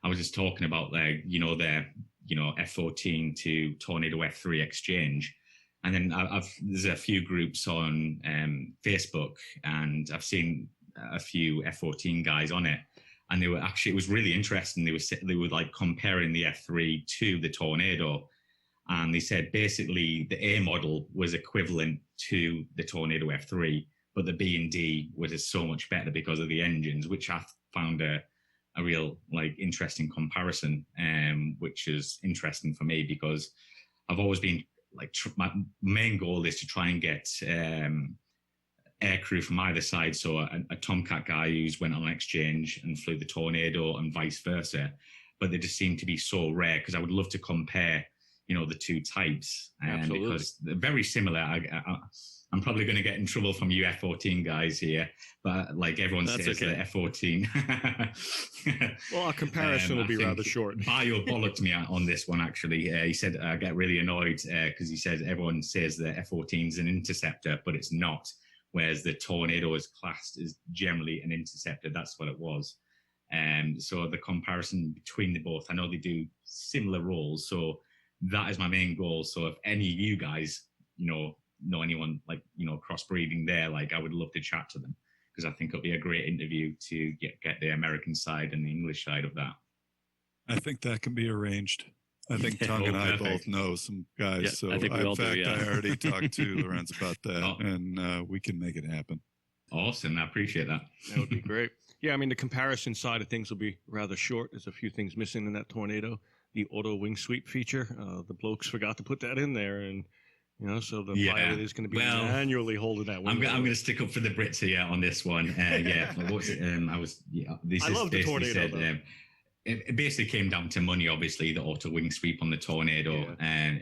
I was just talking about their F-14 to Tornado F3 exchange. And then there's a few groups on Facebook, and I've seen a few F-14 guys on it. And it was really interesting. They were comparing the F3 to the Tornado. And they said basically the A model was equivalent to the Tornado F3, but the B and D was just so much better because of the engines, which I found a real like interesting comparison, which is interesting for me because I've always been like my main goal is to try and get aircrew from either side. So a Tomcat guy who's went on exchange and flew the Tornado and vice versa, but they just seem to be so rare because I would love to compare, you know, the two types, because they're very similar. I'm probably going to get in trouble from you F-14 guys here, but like everyone That's says, okay. the F-14. Well, our comparison will be rather short. Bio bollocked me on this one, actually. He said, I get really annoyed because he said everyone says the F-14 is an interceptor, but it's not, whereas the Tornado is classed as generally an interceptor. That's what it was. So the comparison between the both, I know they do similar roles, so that is my main goal. So if any of you guys, you know anyone like, you know, crossbreeding there, like I would love to chat to them because I think it'll be a great interview to get the American side and the English side of that. I think that can be arranged. I think Tung and I both know some guys. Yeah, so I think we all do, yeah. I already talked to Lorenz about that, and we can make it happen. Awesome. I appreciate that. That would be great. Yeah, I mean, the comparison side of things will be rather short. There's a few things missing in that Tornado. The auto wing sweep feature, the blokes forgot to put that in there, and you know, so the pilot is going to be manually holding that wing. I'm going to stick up for the Brits here on this one. Yeah, what was it? I love the Tornado. It basically came down to money, obviously, the auto wing sweep on the Tornado, and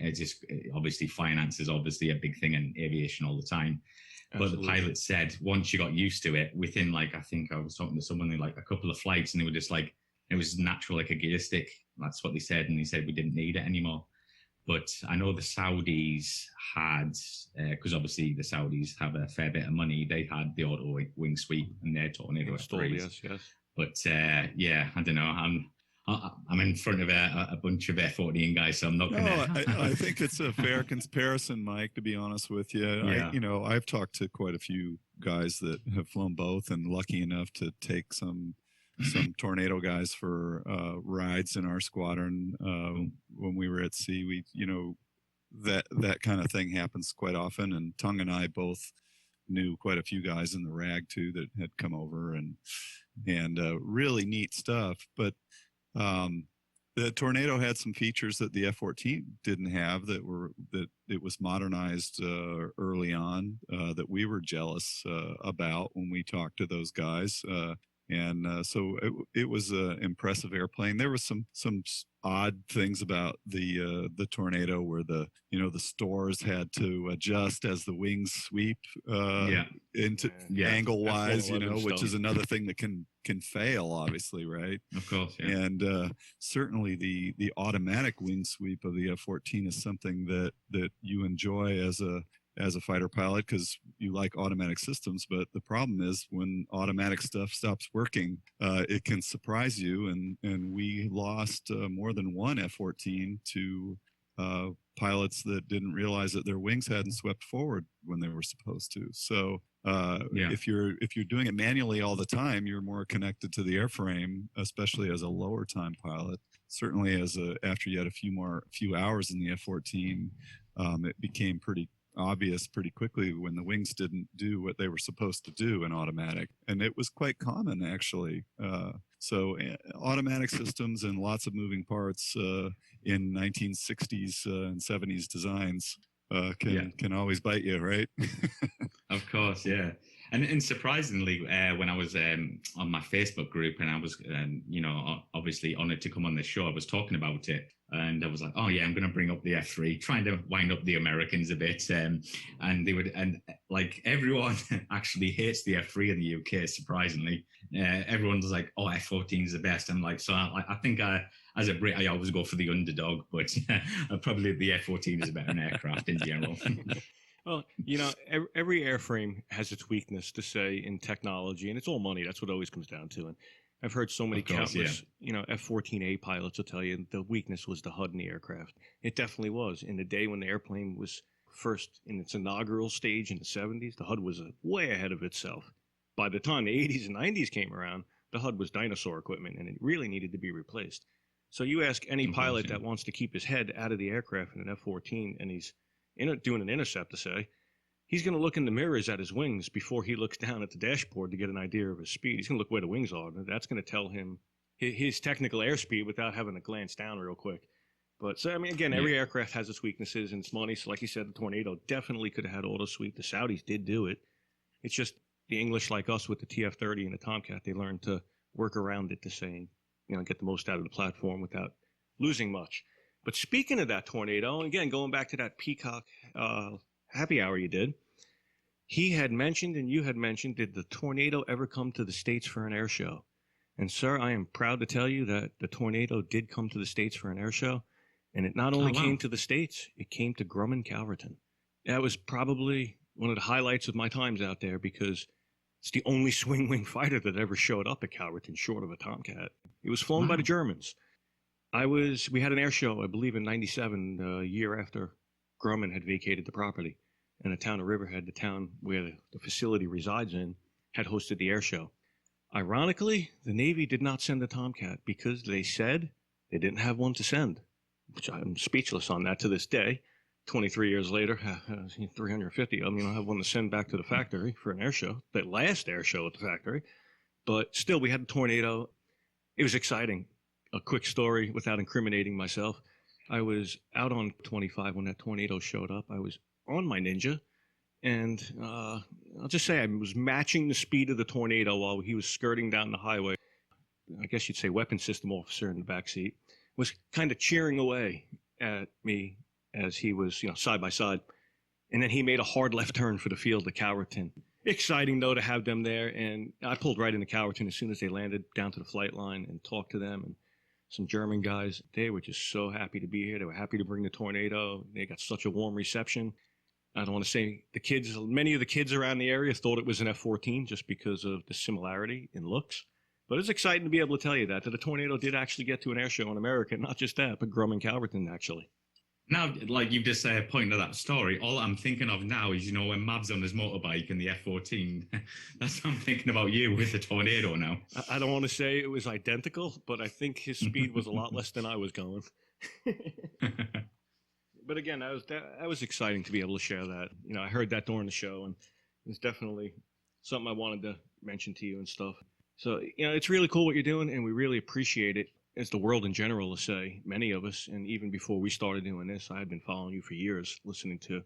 obviously finance is obviously a big thing in aviation all the time. Absolutely. But the pilot said once you got used to it, within like, I think I was talking to someone in like a couple of flights, and they were just like, it was natural like a gear stick. That's what they said, and they said we didn't need it anymore. But I know the Saudis had, because obviously the Saudis have a fair bit of money, they had the auto wing sweep and their Tornado F-3s. Yes. But yeah, I don't know. I'm in front of a bunch of F-14 guys, so I'm not going to. I think it's a fair comparison, Mike, to be honest with you. Yeah. I've talked to quite a few guys that have flown both and lucky enough to take some Tornado guys for rides in our squadron when we were at sea. We, that kind of thing happens quite often. And Tung and I both knew quite a few guys in the RAG too that had come over and really neat stuff. But the Tornado had some features that the F-14 didn't have that it was modernized early on that we were jealous about when we talked to those guys. So it was an impressive airplane. There was some odd things about the Tornado where the stores had to adjust as the wings sweep into angle wise, which is another thing that can fail, obviously, right? Of course, yeah. And certainly the automatic wing sweep of the F-14 is something that you enjoy as a fighter pilot because you like automatic systems. But the problem is when automatic stuff stops working, it can surprise you. And we lost more than one F-14 to pilots that didn't realize that their wings hadn't swept forward when they were supposed to. So if you're doing it manually all the time, you're more connected to the airframe, especially as a lower time pilot. Certainly after you had a few hours in the F-14, it became pretty obvious pretty quickly when the wings didn't do what they were supposed to do in automatic, and it was quite common actually. So automatic systems and lots of moving parts in 1960s and 70s designs can always bite you, right? Of course, yeah. And surprisingly, when I was on my Facebook group and I was, obviously honored to come on this show, I was talking about it. And I was like, oh yeah, I'm going to bring up the F3, trying to wind up the Americans a bit. And everyone actually hates the F3 in the UK, surprisingly. Everyone's like, oh, F-14 is the best. I'm like, so I think as a Brit, I always go for the underdog, but probably the F-14 is a better aircraft in general. Well, every airframe has its weakness to say in technology, and it's all money. That's what it always comes down to. And I've heard so many countless, F-14A pilots will tell you the weakness was the HUD in the aircraft. It definitely was. In the day when the airplane was first in its inaugural stage in the 70s, the HUD was way ahead of itself. By the time the 80s and 90s came around, the HUD was dinosaur equipment, and it really needed to be replaced. So you ask any pilot that wants to keep his head out of the aircraft in an F-14, and he's doing an intercept to say, he's going to look in the mirrors at his wings before he looks down at the dashboard to get an idea of his speed. He's going to look where the wings are. That's going to tell him his technical airspeed without having to glance down real quick. But so, I mean, again, every aircraft has its weaknesses and its money. So like you said, the Tornado definitely could have had auto sweep. The Saudis did do it. It's just the English, like us with the TF-30 and the Tomcat, they learned to work around it to say, get the most out of the platform without losing much. But speaking of that Tornado, and again, going back to that Peacock happy hour you did, he had mentioned and you had mentioned, did the Tornado ever come to the States for an air show? And sir, I am proud to tell you that the Tornado did come to the States for an air show. And it not only came to the States, it came to Grumman Calverton. That was probably one of the highlights of my times out there because it's the only swing wing fighter that ever showed up at Calverton short of a Tomcat. It was flown by the Germans. We had an air show, I believe in 97, the year after Grumman had vacated the property. And the town of Riverhead, the town where the facility resides in, had hosted the air show. Ironically, the Navy did not send the Tomcat because they said they didn't have one to send, which I'm speechless on that to this day. 23 years later, 350 of them, I have one to send back to the factory for an air show, the last air show at the factory. But still, we had the Tornado. It was exciting. A quick story without incriminating myself. I was out on 25 when that Tornado showed up. I was on my Ninja, and I'll just say I was matching the speed of the Tornado while he was skirting down the highway. I guess you'd say weapons system officer in the backseat was kind of cheering away at me as he was, side by side. And then he made a hard left turn for the field to Calverton. Exciting, though, to have them there. And I pulled right into Calverton as soon as they landed, down to the flight line and talked to them. And some German guys, they were just so happy to be here. They were happy to bring the Tornado. They got such a warm reception. I don't want to say many of the kids around the area thought it was an F-14 just because of the similarity in looks. But it's exciting to be able to tell you that the Tornado did actually get to an air show in America. Not just that, but Grumman Calverton, actually. Now, like you've just pointed to that story, all I'm thinking of now is, when Mav's on his motorbike and the F-14, that's what I'm thinking about you with the Tornado now. I don't want to say it was identical, but I think his speed was a lot less than I was going. But again, that was exciting to be able to share that. I heard that during the show, and it's definitely something I wanted to mention to you and stuff. So, it's really cool what you're doing, and we really appreciate it. As the world in general, to say, many of us, and even before we started doing this, I had been following you for years, listening to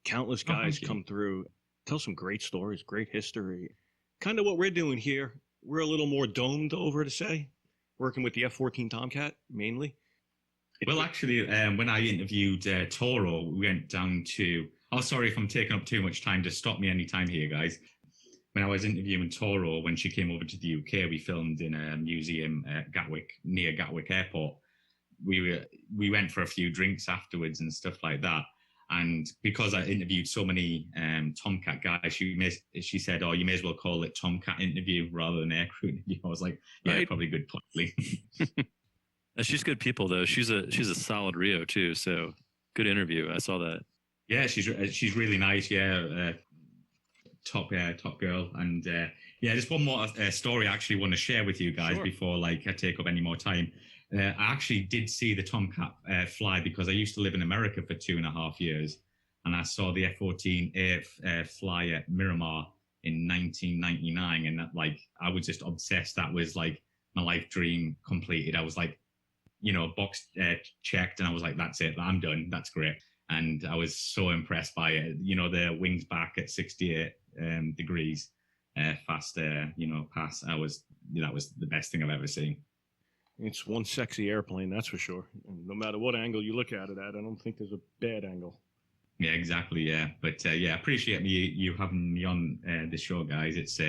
countless guys come through, tell some great stories, great history. Kind of what we're doing here. We're a little more domed over, to say, working with the F-14 Tomcat, mainly. Well, actually, when I interviewed Toro, we went down to... Oh, sorry if I'm taking up too much time. Just stop me anytime here, guys. When I was interviewing Toro, when she came over to the UK, we filmed in a museum at Gatwick, near Gatwick Airport. We went for a few drinks afterwards and stuff like that. And because I interviewed so many Tomcat guys, she said, "Oh, you may as well call it Tomcat interview rather than Aircrew interview." I was like, "Yeah, right. Probably good point." She's good people though. She's a solid Rio too. So good interview. I saw that. Yeah, she's really nice. Yeah. Top girl. And just one more story I actually want to share with you guys before I take up any more time. I actually did see the Tomcat fly because I used to live in America for 2.5 years, and I saw the F-14 fly at Miramar in 1999, and that I was just obsessed. That was my life dream completed. I was box checked, and I was like, that's it, I'm done, that's great. And I was so impressed by it. The wings back at 68 degrees, fast, pass. That was the best thing I've ever seen. It's one sexy airplane, that's for sure. And no matter what angle you look at it at, I don't think there's a bad angle. Yeah, exactly. Yeah, but I appreciate you having me on the show, guys. It's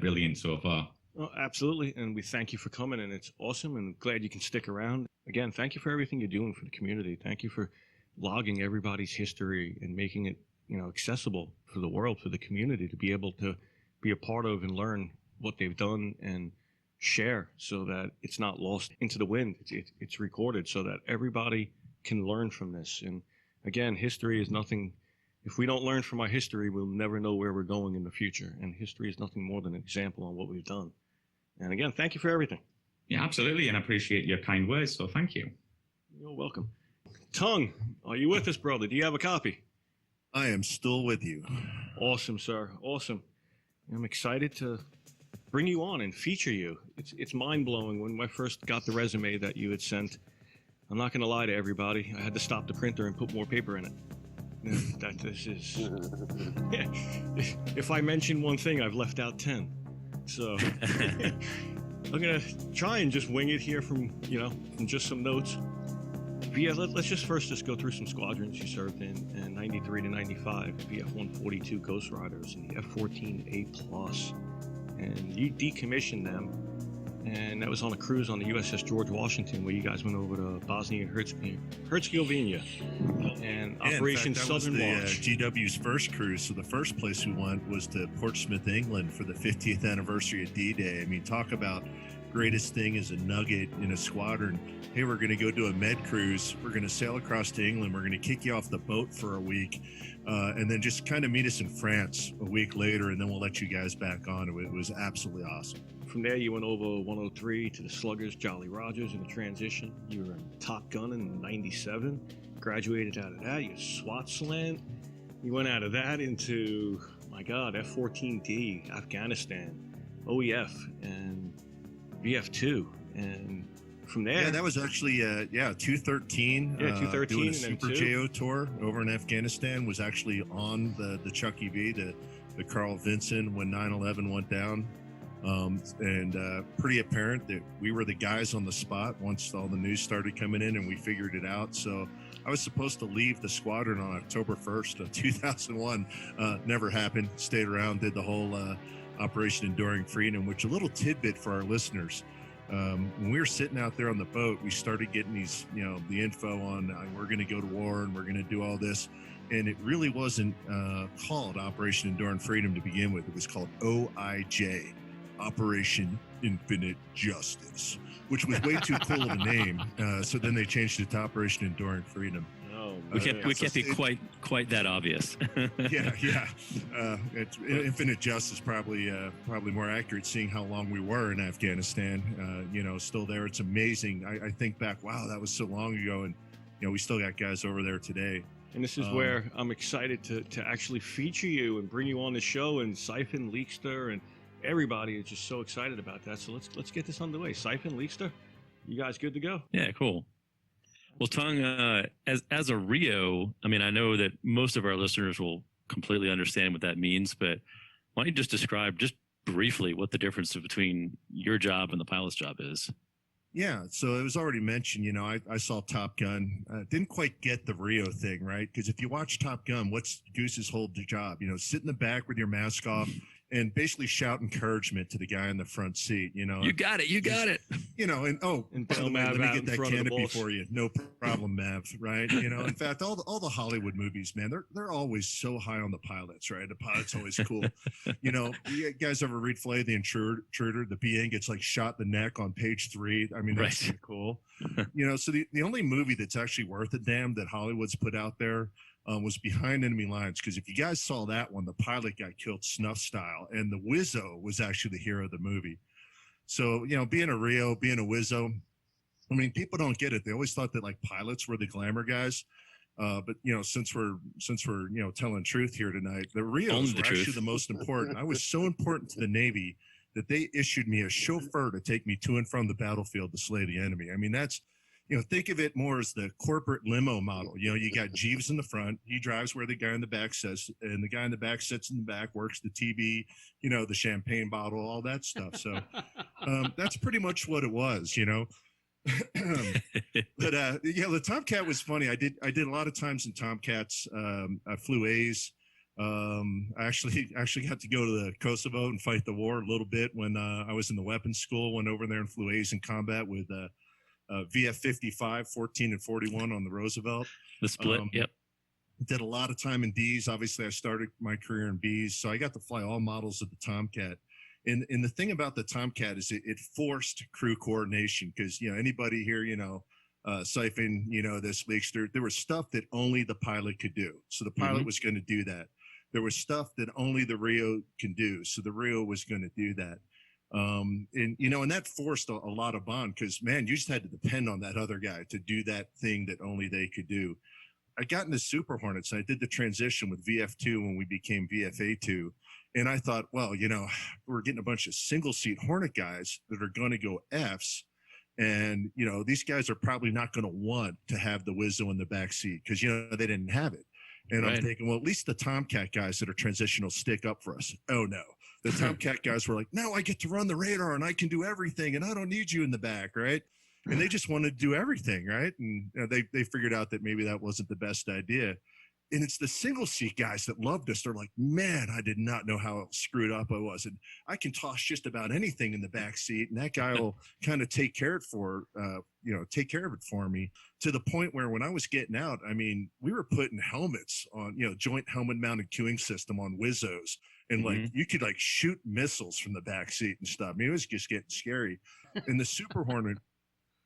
brilliant so far. Well, absolutely, and we thank you for coming, and it's awesome, and glad you can stick around. Again, thank you for everything you're doing for the community. Thank you for logging everybody's history and making it, accessible for the world, for the community to be able to be a part of and learn what they've done and share, so that it's not lost into the wind. It's recorded so that everybody can learn from this. And again, history is nothing. If we don't learn from our history, we'll never know where we're going in the future. And history is nothing more than an example on what we've done. And again, thank you for everything. Yeah, absolutely. And I appreciate your kind words. So thank you. You're welcome. Tung, are you with us, brother? Do you have a copy? I am still with you. Awesome, sir. Awesome. I'm excited to bring you on and feature you. It's mind-blowing. When I first got the resume that you had sent, I'm not going to lie to everybody, I had to stop the printer and put more paper in it. That this is... If I mention one thing, I've left out 10. So I'm going to try and just wing it here from just some notes. But yeah, let's just go through some squadrons you served in 93 to 95, the F-142 Ghost Riders and the F-14A+. And you decommissioned them, and that was on a cruise on the USS George Washington, where you guys went over to Bosnia and Herzegovina and Operation Southern March. GW's first cruise. So the first place we went was to Portsmouth, England, for the 50th anniversary of D-Day. I mean, talk about greatest thing is a nugget in a squadron. Hey, we're going to go do a med cruise. We're going to sail across to England. We're going to kick you off the boat for a week, and then just kind of meet us in France a week later, and then we'll let you guys back on. It was absolutely awesome. From there, you went over 103 to the Sluggers, Jolly Rogers in the transition. You were in Top Gun in 97. Graduated out of that. You Swaziland. You went out of that into, my God, F-14D, Afghanistan, OEF, and VF2. And from there... Yeah, that was actually, 213. Yeah, 213. Doing a Super JO tour over in Afghanistan. Was actually on the Chucky V, the Carl Vinson, when 9/11 went down. And pretty apparent that we were the guys on the spot once all the news started coming in, and we figured it out. So I was supposed to leave the squadron on October 1st of 2001. Never happened. Stayed around, did the whole Operation Enduring Freedom, which a little tidbit for our listeners. When we were sitting out there on the boat, we started getting these, the info on we're going to go to war and we're going to do all this. And it really wasn't called Operation Enduring Freedom to begin with. It was called OIJ, Operation Infinite Justice, which was way too cool of a name. So then they changed it to Operation Enduring Freedom. We can't be quite that obvious. yeah. Infinite Justice probably more accurate, seeing how long we were in Afghanistan. Still there. It's amazing. I think back, wow, that was so long ago, and we still got guys over there today. And this is where I'm excited to actually feature you and bring you on the show, and Siphon, Leekster, and everybody is just so excited about that. So let's get this underway. Siphon, Leekster, you guys good to go? Yeah, cool. Well, Tung, as a Rio, I mean, I know that most of our listeners will completely understand what that means, but why don't you just describe just briefly what the difference between your job and the pilot's job is? Yeah, so it was already mentioned, I saw Top Gun. Didn't quite get the Rio thing, right? Because if you watch Top Gun, what's Goose's whole job? Sit in the back with your mask off and basically shout encouragement to the guy in the front seat, You got it. And by the way, let me get that canopy for you. No problem, Mav, right? In fact, all the Hollywood movies, man, they're always so high on the pilots, right? The pilot's always cool. You guys ever read Flay the Intruder? The PA gets shot in the neck on page 3. I mean, that's right. Cool. So the only movie that's actually worth a damn that Hollywood's put out there was Behind Enemy Lines, because if you guys saw that one, the pilot got killed snuff style, and the Wizzo was actually the hero of the movie. So, being a Rio, being a Wizzo, I mean, people don't get it. They always thought that pilots were the glamour guys. But since we're telling truth here tonight, the Rios were actually the most important. I was so important to the Navy that they issued me a chauffeur to take me to and from the battlefield to slay the enemy. I mean, that's, think of it more as the corporate limo model. You got Jeeves in the front. He drives where the guy in the back sits, and the guy in the back sits in the back, works the TV, the champagne bottle, all that stuff. So that's pretty much what it was, But the Tomcat was funny. I did a lot of times in Tomcats. I flew A's. I actually got to go to the Kosovo and fight the war a little bit when I was in the weapons school. Went over there and flew A's in combat with VF-55, 14 and 41 on the Roosevelt. The split, yep. Did a lot of time in B's. Obviously, I started my career in B's, so I got to fly all models of the Tomcat. And the thing about the Tomcat is it forced crew coordination, because, anybody here, Siphon, this Leekster, there was stuff that only the pilot could do. So the pilot was going to do that. There was stuff that only the Rio can do. So the Rio was going to do that. And that forced a lot of bond, because, man, you just had to depend on that other guy to do that thing that only they could do. I got into Super Hornets. And I did the transition with VF2 when we became VFA2. And I thought, well, we're getting a bunch of single seat Hornet guys that are going to go Fs. And, these guys are probably not going to want to have the Wizzo in the back seat because, they didn't have it. And I'm thinking, well, at least the Tomcat guys that are transitional stick up for us. Oh, no. The Tomcat guys were like, no, I get to run the radar and I can do everything and I don't need you in the back, right? And they just wanted to do everything, right? And they figured out that maybe that wasn't the best idea. And it's the single seat guys that loved us. They're like, man, I did not know how screwed up I was. And I can toss just about anything in the back seat. And that guy will kind of take care of it for me, to the point where when I was getting out, I mean, we were putting helmets on, joint helmet mounted queuing system on Wizzos. And like, you could like shoot missiles from the back seat and stuff. I mean, it was just getting scary. And the Super Hornet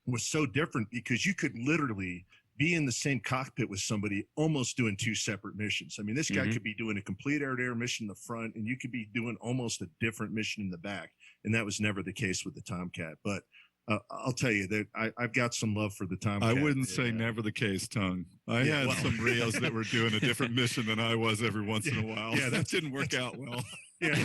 was so different because you could literally be in the same cockpit with somebody almost doing two separate missions. I mean, this guy could be doing a complete air-to-air mission in the front, and you could be doing almost a different mission in the back. And that was never the case with the Tomcat. But I'll tell you that I've got some love for the Tomcat. I wouldn't say never the case, Tung. I had some Rios that were doing a different mission than I was every once in a while. Yeah, that didn't work out well. Yeah.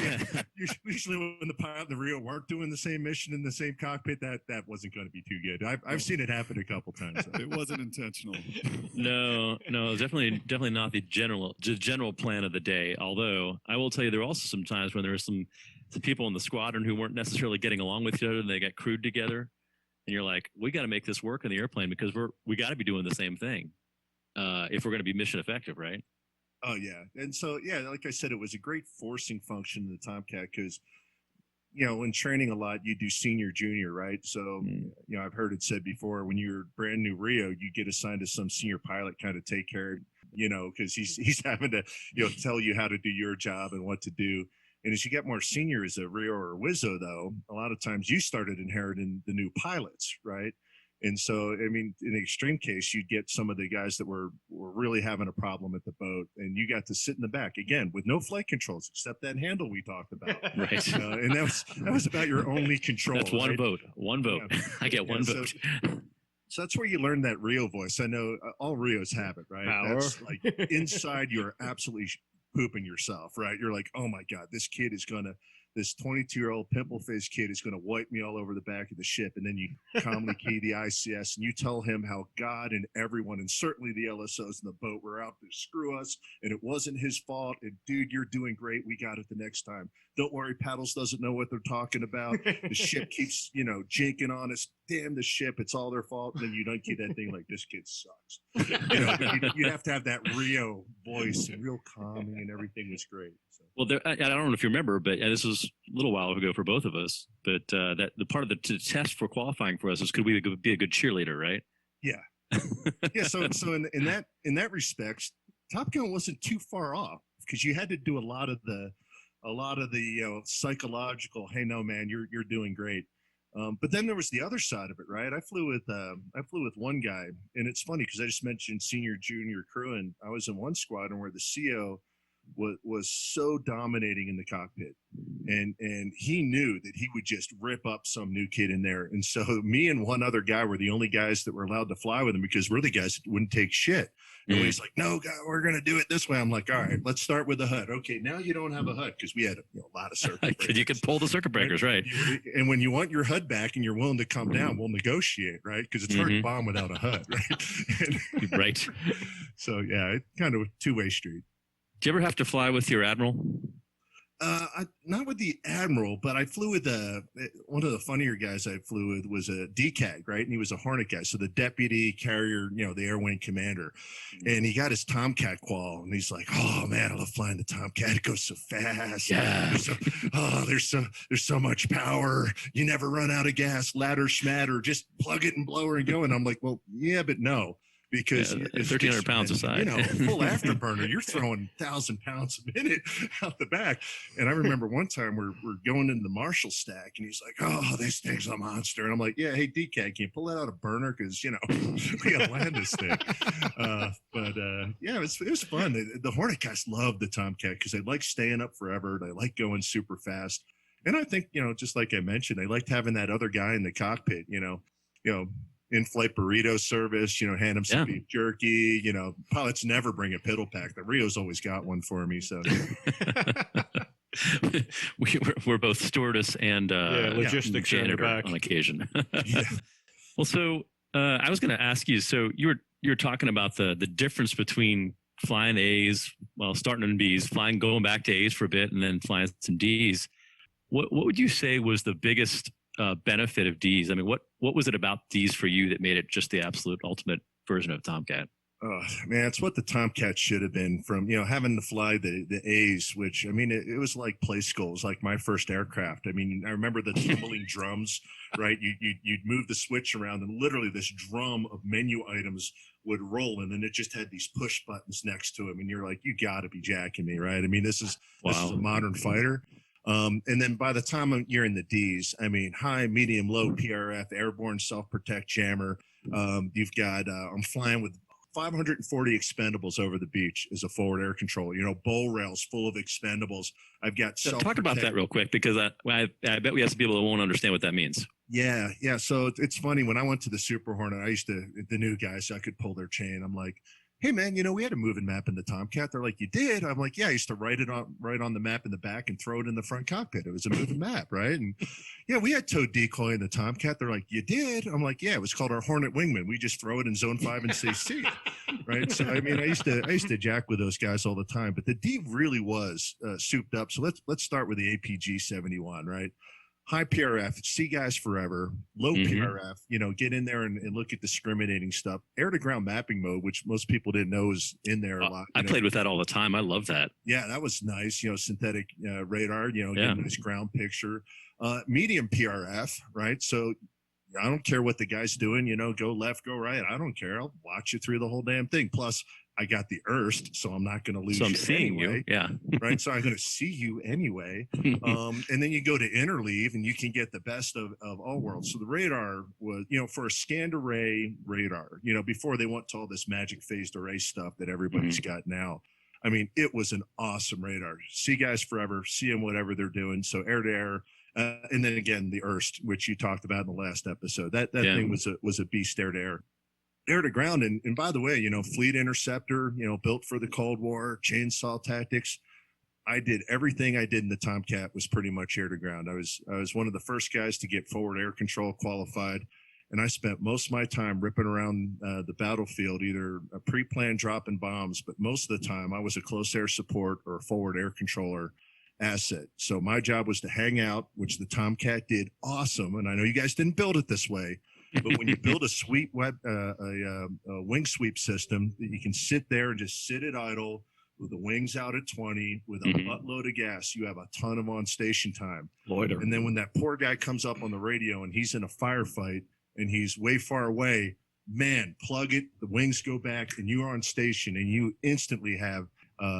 Usually when the pilot and the Rio weren't doing the same mission in the same cockpit, that wasn't going to be too good. I've seen it happen a couple times. It wasn't intentional. No, definitely not the general plan of the day. Although I will tell you, there were also some times when there were some people in the squadron who weren't necessarily getting along with each other, and they got crewed together. And you're like, we got to make this work in the airplane because we got to be doing the same thing if we're going to be mission effective, right? Oh, yeah. And so, like I said, it was a great forcing function in the Tomcat because, in training a lot, you do senior, junior, right? So, I've heard it said before, when you're brand new Rio, you get assigned to some senior pilot kind of take care of, because he's having to, tell you how to do your job and what to do. And as you get more senior as a Rio or a Wizzo, though, a lot of times you started inheriting the new pilots, right? And so, I mean, in an extreme case, you'd get some of the guys that were really having a problem at the boat, and you got to sit in the back again with no flight controls except that handle we talked about. Right. And that was about your only control. That's one vote. One vote. Yeah. I get one vote. So that's where you learn that Rio voice. I know all Rios have it, right? Power. That's like inside, you're absolutely pooping yourself, right? You're like, oh my God, this 22-year-old pimple-faced kid is going to wipe me all over the back of the ship. And then you calmly key the ICS and you tell him how God and everyone, and certainly the LSOs in the boat, were out to screw us. And it wasn't his fault. And dude, you're doing great. We got it the next time. Don't worry, Paddles doesn't know what they're talking about. The ship keeps, jinking on us. Damn the ship. It's all their fault. And then you don't key that thing like, this kid sucks. You have to have that Rio voice and real calming, and everything was great. So. Well, I don't know if you remember, but this was a little while ago for both of us. But that the part of the test for qualifying for us is, could we be a good cheerleader, right? Yeah, yeah. So in that respect, Top Gun wasn't too far off because you had to do a lot of the psychological. Hey, no, man, you're doing great. But then there was the other side of it, right? I flew with one guy, and it's funny because I just mentioned senior, junior crew, and I was in one squadron where the CO was so dominating in the cockpit, and he knew that he would just rip up some new kid in there. And so me and one other guy were the only guys that were allowed to fly with him because we're the guys that wouldn't take shit. And he's like, no, God, we're going to do it this way. I'm like, all right, let's start with the HUD. Okay, now you don't have a HUD because we had a lot of circuit breakers. You could pull the circuit breakers, right? And when you want your HUD back and you're willing to come down, we'll negotiate, right? Because it's hard to bomb without a HUD, right? Right. So, yeah, it's kind of a two-way street. Do you ever have to fly with your admiral? Not with the admiral, but I flew with one of the funnier guys I flew with was a DCAG, right? And he was a Hornet guy, so the deputy carrier, the air wing commander. And he got his Tomcat qual, and he's like, "Oh man, I love flying the Tomcat. It goes so fast. Yeah. There's so much power. You never run out of gas. Ladder schmatter, just plug it and blow her and go." And I'm like, "Well, yeah, but no." Because 1,300 pounds aside, full afterburner, you're throwing 1,000 pounds a minute out the back. And I remember one time we're going into the Marshall stack, and he's like, "Oh, this thing's a monster." And I'm like, "Yeah, hey, DCAG, can you pull that out of burner? Because we got to land this thing." Yeah, it was fun. The Hornet guys loved the Tomcat because they like staying up forever. They like going super fast, and I think just like I mentioned, they liked having that other guy in the cockpit. in-flight burrito service, hand them some beef jerky. Pilots never bring a piddle pack. The Rio's always got one for me. So we're both stewardess and logistics janitor on occasion. Well, so I was going to ask you. So you're talking about the difference between flying A's, starting in B's, going back to A's for a bit, and then flying some D's. What would you say was the biggest benefit of D's? I mean, what was it about D's for you that made it just the absolute ultimate version of Tomcat? Oh, man, it's what the Tomcat should have been from, having to fly the A's, which, I mean, it was like play school. It was like my first aircraft. I mean, I remember the tumbling drums, right? You'd move the switch around and literally this drum of menu items would roll, and then it just had these push buttons next to them. And you're like, you got to be jacking me, right? I mean, this is a modern fighter. And then by the time you're in the D's, I mean, high, medium, low PRF, airborne self-protect jammer. You've got, I'm flying with 540 expendables over the beach as a forward air controller, bowl rails full of expendables. I've got talk about that real quick, because I bet we have some people that won't understand what that means. Yeah. So it's funny, when I went to the Super Hornet, the new guys, so I could pull their chain. I'm like, hey man, we had a moving map in the Tomcat. They're like, you did? I'm like, yeah, I used to write on the map in the back and throw it in the front cockpit. It was a moving map, right? And yeah, we had tow decoy in the Tomcat. They're like, you did? I'm like, yeah, it was called our Hornet Wingman. We just throw it in zone 5 and say C, right? So I mean, I used to jack with those guys all the time, but the D really was souped up. So let's start with the APG 71, right? High PRF, see guys forever. Low PRF, get in there and look at discriminating stuff. Air to ground mapping mode, which most people didn't know is in there a lot. I played with that all the time. I love that. Yeah, that was nice. Synthetic radar, get a nice ground picture. Medium PRF, right? So I don't care what the guy's doing, go left, go right. I don't care. I'll watch you through the whole damn thing. Plus, I got the Erst, so I'm not going to lose you. So I'm seeing anyway, you, yeah. Right, so I'm going to see you anyway. And then you go to interleave, and you can get the best of all worlds. So the radar was, for a scanned array radar, before they went to all this magic phased array stuff that everybody's got now. I mean, it was an awesome radar. See guys forever, see them whatever they're doing. So air to air. And then again, the Erst, which you talked about in the last episode, that thing was a beast air to air. Air to ground, and by the way, fleet interceptor, built for the Cold War, chainsaw tactics. I did everything I did in the Tomcat was pretty much air to ground. I was one of the first guys to get forward air control qualified, and I spent most of my time ripping around the battlefield, either a pre-planned dropping bombs, but most of the time I was a close air support or a forward air controller asset. So my job was to hang out, which the Tomcat did awesome. And I know you guys didn't build it this way, but when you build a sweep a wing sweep system, you can sit there and just sit at idle with the wings out at 20 with a buttload of gas. You have a ton of on station time. Loiter. And then when that poor guy comes up on the radio and he's in a firefight and he's way far away, man, plug it, the wings go back, and you are on station, and you instantly have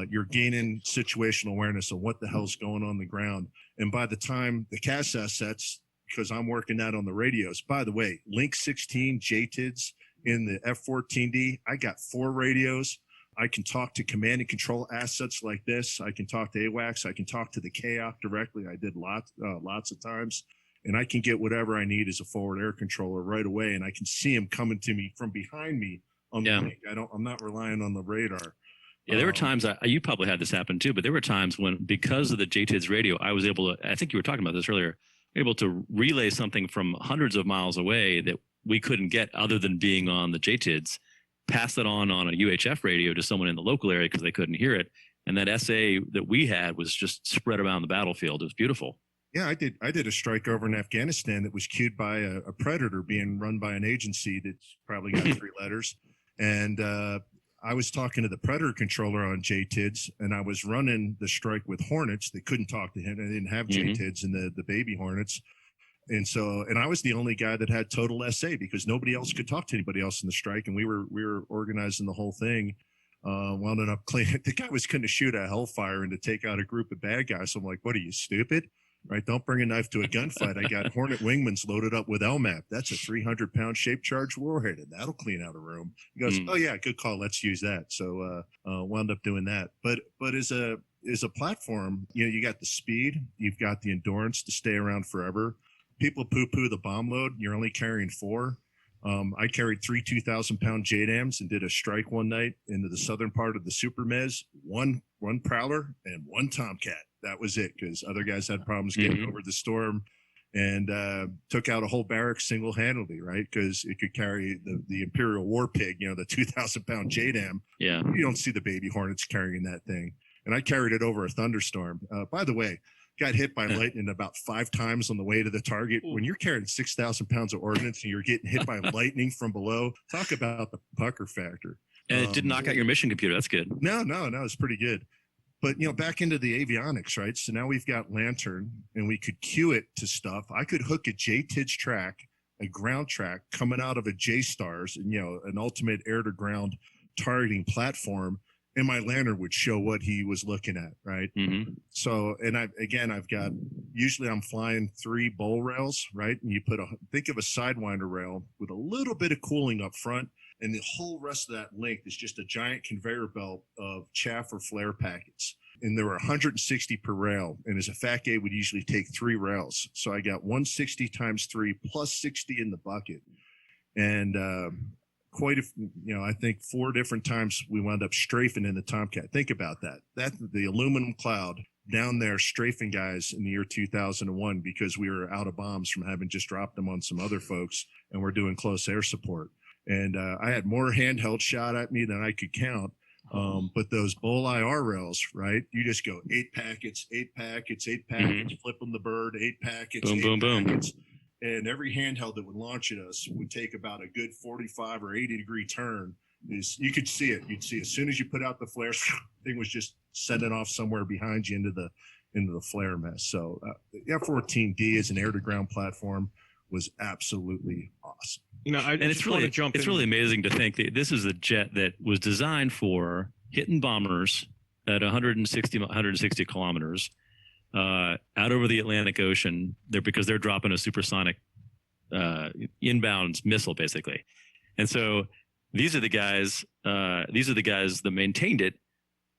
you're gaining situational awareness of what the hell's going on the ground. And by the time the CAS assets, because I'm working that on the radios, by the way, Link 16 JTIDs in the F-14D, I got 4 radios. I can talk to command and control assets like this. I can talk to AWACS. I can talk to the KOC directly. I did lots of times. And I can get whatever I need as a forward air controller right away. And I can see them coming to me from behind me on the link. I'm not relying on the radar. Yeah, there were times, you probably had this happen too, but there were times when, because of the JTIDS radio, I was able to, I think you were talking about this earlier, able to relay something from hundreds of miles away that we couldn't get other than being on the JTIDS, pass it on a UHF radio to someone in the local area because they couldn't hear it. And that SA that we had was just spread around the battlefield. It was beautiful. Yeah, I did a strike over in Afghanistan that was cued by a Predator being run by an agency that's probably got 3 letters. And I was talking to the Predator controller on JTIDS, and I was running the strike with Hornets. They couldn't talk to him. I didn't have JTIDS and the baby Hornets. And I was the only guy that had total SA because nobody else could talk to anybody else in the strike. And we were organizing the whole thing. Wound up clean. The guy was going to shoot a Hellfire and to take out a group of bad guys. So I'm like, what are you, stupid? Right? Don't bring a knife to a gunfight. I got Hornet Wingmans loaded up with LMAP. That's a 300-pound shape charge warhead, and that'll clean out a room. He goes, oh yeah, good call. Let's use that. So wound up doing that. But as a platform, you got the speed, you've got the endurance to stay around forever. People poo-poo the bomb load. You're only carrying 4. I carried 3 2,000-pound JDAMs and did a strike one night into the southern part of the Super Mez, one Prowler and one Tomcat. That was it, because other guys had problems getting over the storm, and took out a whole barrack single-handedly, right? Because it could carry the Imperial War Pig, you know, the 2,000-pound JDAM. Yeah. You don't see the baby Hornets carrying that thing. And I carried it over a thunderstorm. By the way, got hit by lightning about 5 times on the way to the target. When you're carrying 6,000 pounds of ordnance and you're getting hit by lightning from below, talk about the pucker factor. And it did knock out your mission computer. That's good. No, it's pretty good. But, you know, back into the avionics, right? So now we've got Lantern, and we could cue it to stuff. I could hook a JTIDS track, a ground track coming out of a JSTARS, and, you know, an ultimate air-to-ground targeting platform, and my Lantern would show what he was looking at, right? So, and I've got, usually I'm flying 3 bowl rails, right? And you think of a Sidewinder rail with a little bit of cooling up front, and the whole rest of that length is just a giant conveyor belt of chaff or flare packets. And there were 160 per rail. And as a FAC-A would usually take 3 rails. So I got 160 times 3 plus 60 in the bucket. And I think 4 different times we wound up strafing in the Tomcat. Think about that. The aluminum cloud down there strafing guys in the year 2001, because we were out of bombs from having just dropped them on some other folks, and we're doing close air support. And I had more handheld shot at me than I could count. But those Bull IR rails, right? You just go 8 packets, 8 packets, 8 packets, flip them the bird, 8 packets, boom, boom, packets. And every handheld that would launch at us would take about a good 45 or 80 degree turn. You could see it. You'd see as soon as you put out the flare, thing was just setting off somewhere behind you into the flare mess. So the F-14D as an air-to-ground platform was absolutely awesome. You know, it's really amazing to think that this is a jet that was designed for hitting bombers at 160 kilometers out over the Atlantic Ocean there, because they're dropping a supersonic inbound missile basically. And so these are the guys that maintained it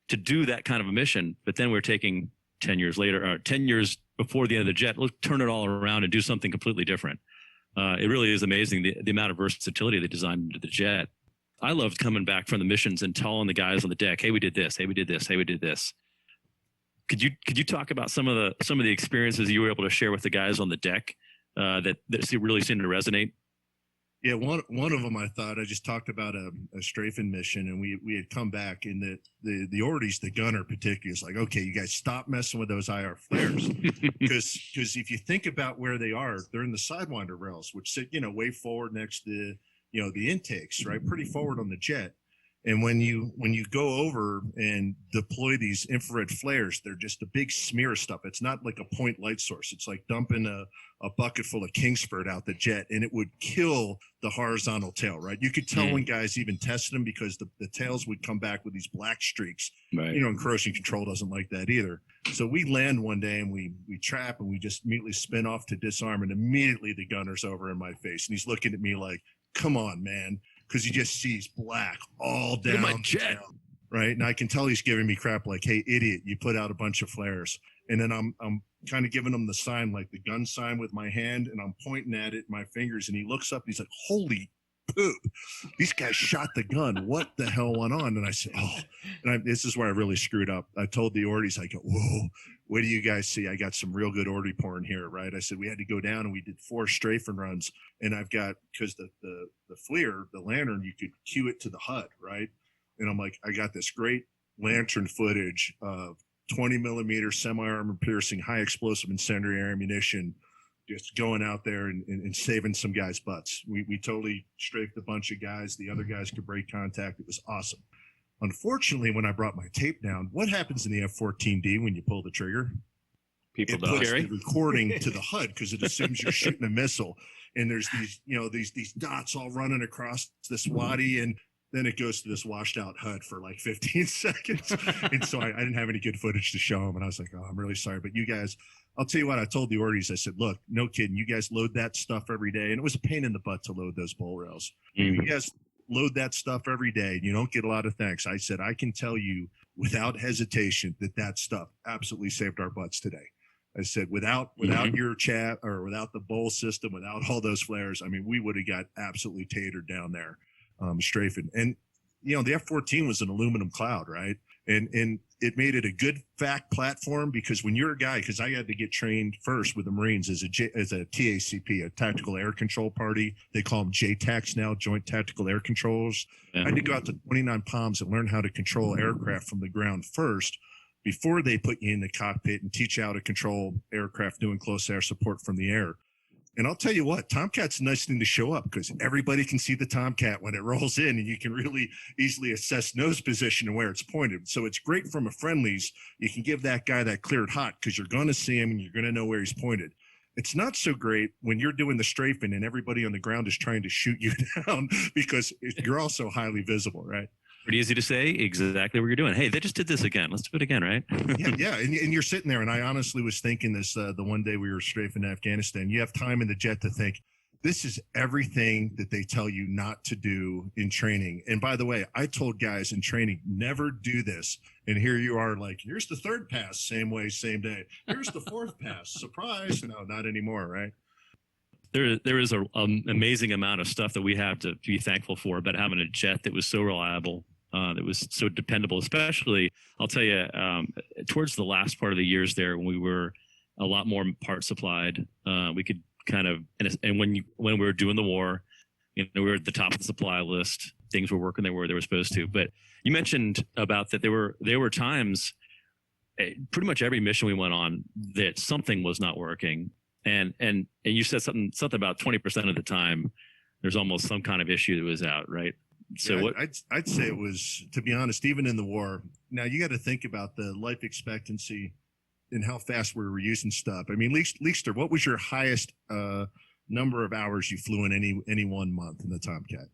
to do that kind of a mission. But then we're taking 10 years later, or 10 years before the end of the jet, let's turn it all around and do something completely different. It really is amazing the amount of versatility they designed into the jet. I loved coming back from the missions and telling the guys on the deck, "Hey, we did this. Hey, we did this. Hey, we did this." Could you talk about some of the experiences you were able to share with the guys on the deck that really seemed to resonate? Yeah, one of them I just talked about a strafing mission, and we had come back, and the Orties, the gunner particularly, is like, okay, you guys stop messing with those IR flares, because if you think about where they are, they're in the Sidewinder rails, which sit way forward next to the intakes, right, pretty forward on the jet. And when you go over and deploy these infrared flares, they're just a big smear of stuff. It's not like a point light source. It's like dumping a bucket full of Kingspurt out the jet, and it would kill the horizontal tail, right? You could tell when guys even tested them, because the tails would come back with these black streaks. Right. And corrosion control doesn't like that either. So we land one day and we trap, and we just immediately spin off to disarm, and immediately the gunner's over in my face, and he's looking at me like, come on, man. Because he just sees black all down my jet, right? And I can tell he's giving me crap like, "Hey, idiot, you put out a bunch of flares." And then I'm kind of giving him the sign, like the gun sign with my hand, and I'm pointing at it, my fingers, and he looks up, and he's like, "Holy poop, these guys shot the gun. What the hell went on?" And I said, this is where I really screwed up. I told the Orties, I go, "Whoa, what do you guys see? I got some real good Orty porn here," right? I said, we had to go down and we did 4 strafing runs, and I've got, because the FLIR, the Lantern, you could cue it to the HUD, right? And I'm like, I got this great Lantern footage of 20 millimeter semi-armor piercing, high explosive incendiary ammunition, just going out there and saving some guys' butts. We totally strafed a bunch of guys. The other guys could break contact. It was awesome. Unfortunately, when I brought my tape down, what happens in the F-14D when you pull the trigger? People it puts the recording to the HUD, because it assumes you're shooting a missile. And there's these dots all running across this wadi, and then it goes to this washed out HUD for like 15 seconds. And so I didn't have any good footage to show him. And I was like, "Oh, I'm really sorry. But you guys," I'll tell you what, I told the Orties, I said, "Look, no kidding, you guys load that stuff every day." And it was a pain in the butt to load those bowl rails. You guys load that stuff every day, and you don't get a lot of thanks. I said, I can tell you without hesitation that stuff absolutely saved our butts today. I said, without your chat or without the bowl system, without all those flares, I mean, we would have got absolutely tatered down there, strafing. And, you know, the F-14 was an aluminum cloud, right? And it made it a good FAC platform, because when you're a guy, because I had to get trained first with the Marines as a TACP, a tactical air control party. They call them JTACs now, Joint Tactical Air Controls. I had to go out to 29 Palms and learn how to control aircraft from the ground first, before they put you in the cockpit and teach you how to control aircraft doing close air support from the air. And I'll tell you what, Tomcat's a nice thing to show up, because everybody can see the Tomcat when it rolls in, and you can really easily assess nose position and where it's pointed. So it's great from a friendlies. You can give that guy that cleared hot, because you're going to see him and you're going to know where he's pointed. It's not so great when you're doing the strafing and everybody on the ground is trying to shoot you down, because you're also highly visible, right? Pretty easy to say exactly what you're doing. Hey, they just did this again. Let's do it again, right? yeah. And you're sitting there, and I honestly was thinking this the one day we were strafing Afghanistan. You have time in the jet to think, this is everything that they tell you not to do in training. And by the way, I told guys in training, never do this. And here you are, like, here's the third pass, same way, same day. Here's the fourth pass, surprise. No, not anymore, right? There is an amazing amount of stuff that we have to be thankful for about having a jet that was so reliable, that was so dependable. Especially, I'll tell you, towards the last part of the years there, when we were a lot more part supplied, we could kind of, and when we were doing the war, you know, we were at the top of the supply list. Things were working they were supposed to. But you mentioned about that there were times, pretty much every mission we went on, that something was not working. And you said something about 20% of the time there's almost some kind of issue that was out, right? So yeah, what I'd say it was, to be honest, even in the war. Now you got to think about the life expectancy and how fast we were using stuff. I mean, Leekster, what was your highest number of hours you flew in any 1 month in the Tomcat?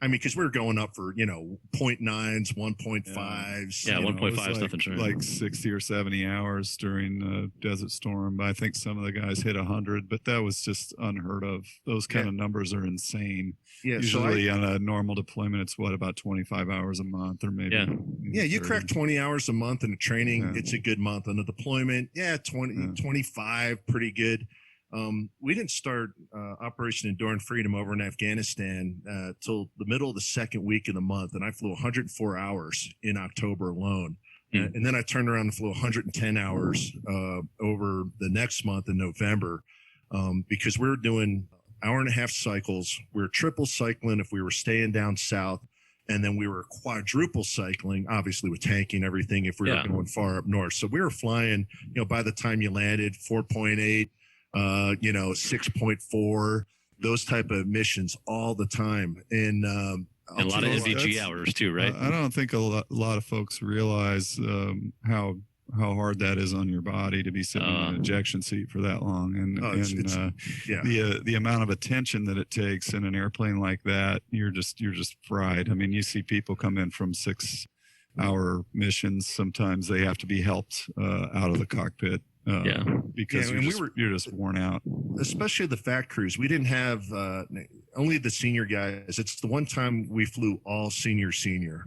I mean, because we're going up for, you know, 0.9s, 1.5s. Yeah, 1.5 like, nothing. Like 60 or 70 hours during Desert Storm. I think some of the guys hit 100, but that was just unheard of. Those kind of numbers are insane. Yeah, usually on a normal deployment, it's about 25 hours a month, or maybe. Yeah, you crack 20 hours a month in a training. It's a good month. On a deployment, 25, pretty good. We didn't start Operation Enduring Freedom over in Afghanistan till the middle of the second week of the month, and I flew 104 hours in October alone. And then I turned around and flew 110 hours over the next month in November, because we were doing hour-and-a-half cycles. We were triple cycling if we were staying down south, and then we were quadruple cycling, obviously with tanking everything if we were going far up north. So we were flying, you know, by the time you landed, 4.8. 6.4, those type of missions all the time. And a lot of NVG hours too, right? I don't think a lot of folks realize how hard that is on your body to be sitting in an ejection seat for that long. And the amount of attention that it takes in an airplane like that, you're just fried. I mean, you see people come in from 6-hour missions. Sometimes they have to be helped out of the cockpit. Because you're just worn out. Especially the FAC crews. We didn't have only the senior guys. It's the one time we flew all senior,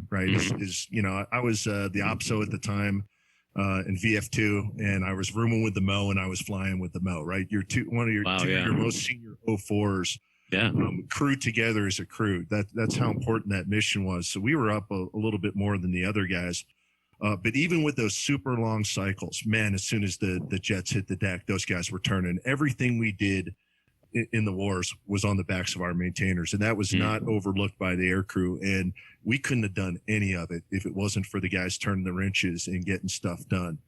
right? I was the OPSO at the time in VF2, and I was rooming with the Mo, and I was flying with the Mo, right? Your most senior 04s. Crew together as a crew. That's how important that mission was. So we were up a little bit more than the other guys. But even with those super long cycles, man, as soon as the jets hit the deck, those guys were turning. Everything we did in the wars was on the backs of our maintainers, and that was not overlooked by the air crew. And we couldn't have done any of it if it wasn't for the guys turning the wrenches and getting stuff done.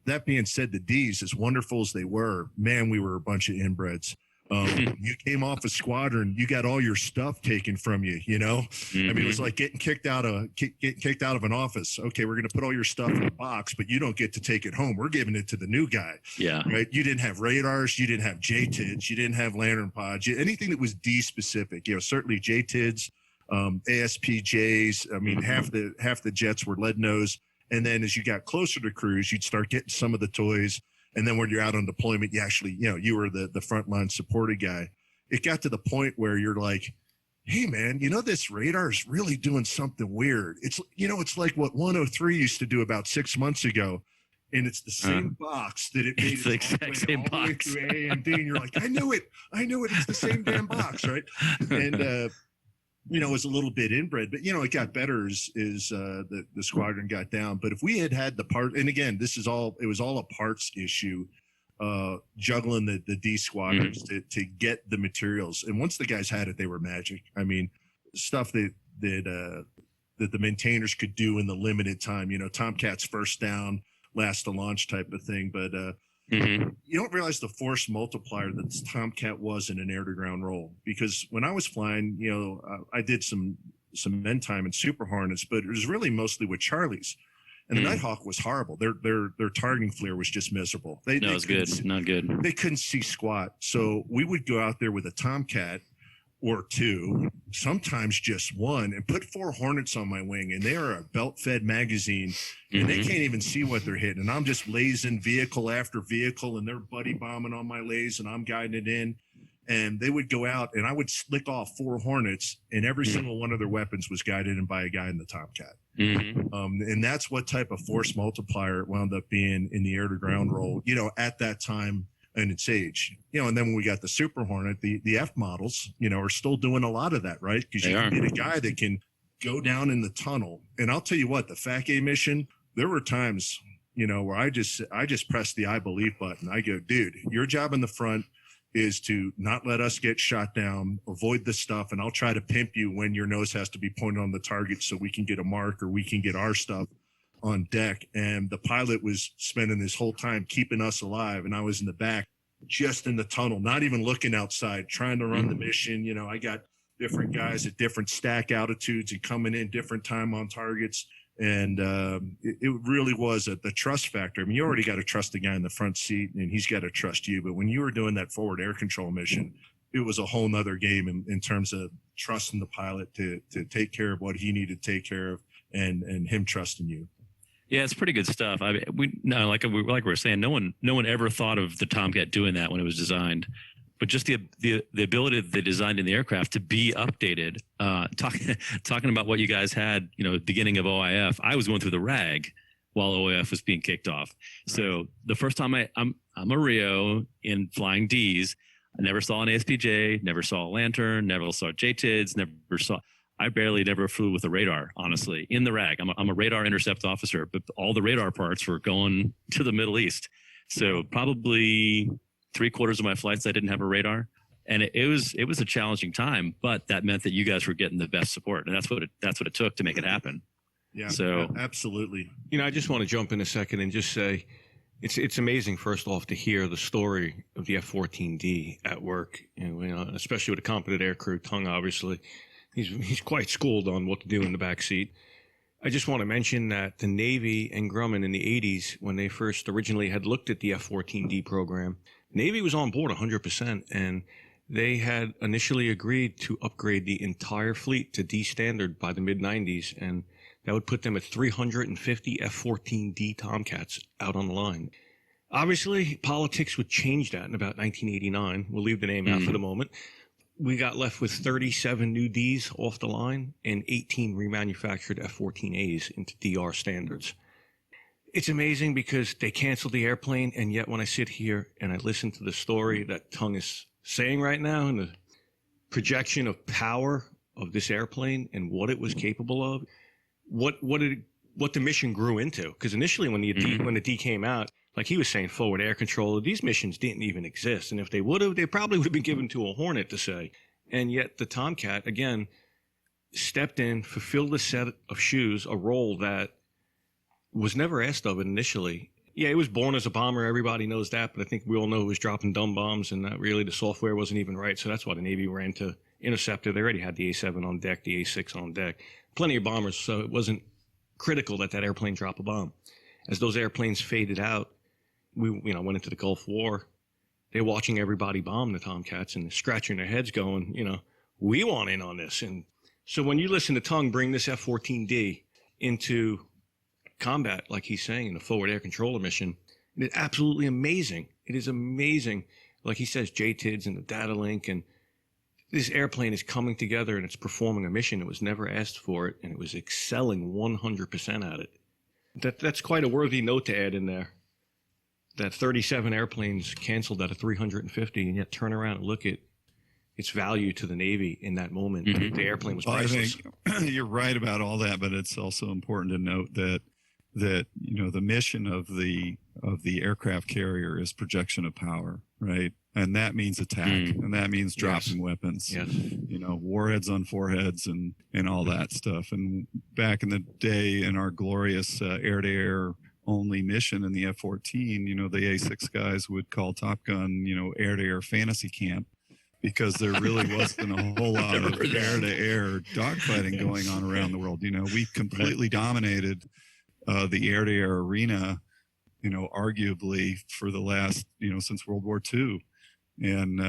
That being said, the Ds, as wonderful as they were, man, we were a bunch of inbreds. You came off a squadron, you got all your stuff taken from you, you know? I mean, it was like getting kicked out of an office. Okay, we're going to put all your stuff in a box, but you don't get to take it home. We're giving it to the new guy. Right? You didn't have radars, you didn't have JTIDs, you didn't have lantern pods, anything that was D specific, you know, certainly JTIDs, ASPJs. I mean, half the jets were lead nose. And then as you got closer to crews, you'd start getting some of the toys. And then when you're out on deployment, you actually, you know, you were the frontline supported guy. It got to the point where you're like, hey, man, you know, this radar is really doing something weird. It's, you know, it's like what 103 used to do about 6 months ago. and it's the same box that it made It's the exact same all the way box. through A and D, and you're like, I knew it, it's the same damn box, right? And you know, it was a little bit inbred, but you know, it got better as the squadron got down. But if we had the part, and again, it was all a parts issue, juggling the D squadrons to get the materials. And once the guys had it, they were magic. I mean, stuff that the maintainers could do in the limited time, you know, Tomcat's first down, last to launch type of thing. But you don't realize the force multiplier that this Tomcat was in an air-to-ground roll. Because when I was flying, you know, I did some end time in Super Hornets, but it was really mostly with Charlies. And the Nighthawk was horrible. Their targeting flare was just miserable. It was good, not good. They couldn't see squat. So we would go out there with a Tomcat or two, sometimes just one, and put 4 Hornets on my wing, and they are a belt-fed magazine, and they can't even see what they're hitting. And I'm just lasing vehicle after vehicle, and they're buddy bombing on my lays, and I'm guiding it in. And they would go out, and I would slick off 4 Hornets, and every single one of their weapons was guided in by a guy in the Tomcat. And that's what type of force multiplier it wound up being in the air-to-ground roll, you know, at that time in its age. You know, and then when we got the Super Hornet, the F models, you know, are still doing a lot of that, right? Because you can get a guy that can go down in the tunnel. And I'll tell you what, the FAC-A mission, there were times, you know, where I just pressed the I believe button. I go, dude, your job in the front is to not let us get shot down, avoid the stuff, and I'll try to pimp you when your nose has to be pointed on the target so we can get a mark or we can get our stuff on deck. And the pilot was spending this whole time keeping us alive, and I was in the back, just in the tunnel, not even looking outside, trying to run the mission. You know, I got different guys at different stack altitudes and coming in different time on targets. And it really was the trust factor. I mean, you already got to trust the guy in the front seat, and he's got to trust you. But when you were doing that forward air control mission, it was a whole nother game in terms of trusting the pilot to take care of what he needed to take care of, and him trusting you. Yeah, it's pretty good stuff. I mean, like we were saying, no one ever thought of the Tomcat doing that when it was designed. But just the ability that they designed in the aircraft to be updated. Talking about what you guys had, you know, beginning of OIF, I was going through the RAG while OIF was being kicked off. Right. So the first time I'm a Rio in flying Ds. I never saw an ASPJ, never saw a Lantern, never saw JTIDs, I barely never flew with a radar, honestly, in the RAG. I'm a radar intercept officer, but all the radar parts were going to the Middle East. So probably 3/4 of my flights, I didn't have a radar. And it was a challenging time, but that meant that you guys were getting the best support. And that's what it took to make it happen. Yeah, so absolutely. You know, I just want to jump in a second and just say, it's amazing, first off, to hear the story of the F-14D at work, you know, especially with a competent aircrew, Tung, obviously. He's quite schooled on what to do in the back seat. I just want to mention that the Navy and Grumman in the 80s, when they first originally had looked at the F-14D program, Navy was on board 100%, and they had initially agreed to upgrade the entire fleet to D standard by the mid-90s, and that would put them at 350 F-14D Tomcats out on the line. Obviously, politics would change that in about 1989. We'll leave the name out for the moment. We got left with 37 new Ds off the line and 18 remanufactured F-14As into DR standards. It's amazing because they canceled the airplane, and yet when I sit here and I listen to the story that Tung is saying right now and the projection of power of this airplane and what it was capable of, what the mission grew into. Because initially when the D came out, like he was saying, forward air control, these missions didn't even exist. And if they would have, they probably would have been given to a Hornet to say. And yet the Tomcat, again, stepped in, fulfilled a set of shoes, a role that was never asked of it initially. Yeah, it was born as a bomber. Everybody knows that. But I think we all know it was dropping dumb bombs, and that really the software wasn't even right. So that's why the Navy ran to Interceptor. They already had the A7 on deck, the A6 on deck. Plenty of bombers, so it wasn't critical that airplane drop a bomb. As those airplanes faded out, we went into the Gulf War. They're watching everybody bomb the Tomcats and scratching their heads going, we want in on this. And so when you listen to Tung bring this F-14D into combat, like he's saying, in the forward air controller mission, it's absolutely amazing. It is amazing. Like he says, JTIDs and the data link, and this airplane is coming together and it's performing a mission. It was never asked for it, and it was excelling 100% at it. That's quite a worthy note to add in there. that 37 airplanes canceled out of 350, and yet turn around and look at its value to the Navy in that moment. Mm-hmm. The airplane was Well, priceless. I think you're right about all that, but it's also important to note that the mission of the aircraft carrier is projection of power, right? And that means attack, and that means dropping weapons. Yes. Warheads on foreheads and all that stuff. And back in the day, in our glorious air-to-air only mission in the F-14, the A6 guys would call Top Gun, air-to-air fantasy camp, because there really wasn't a whole lot of air-to-air dogfighting going on around the world. We completely dominated the air-to-air arena, arguably for the last, since World War II. And,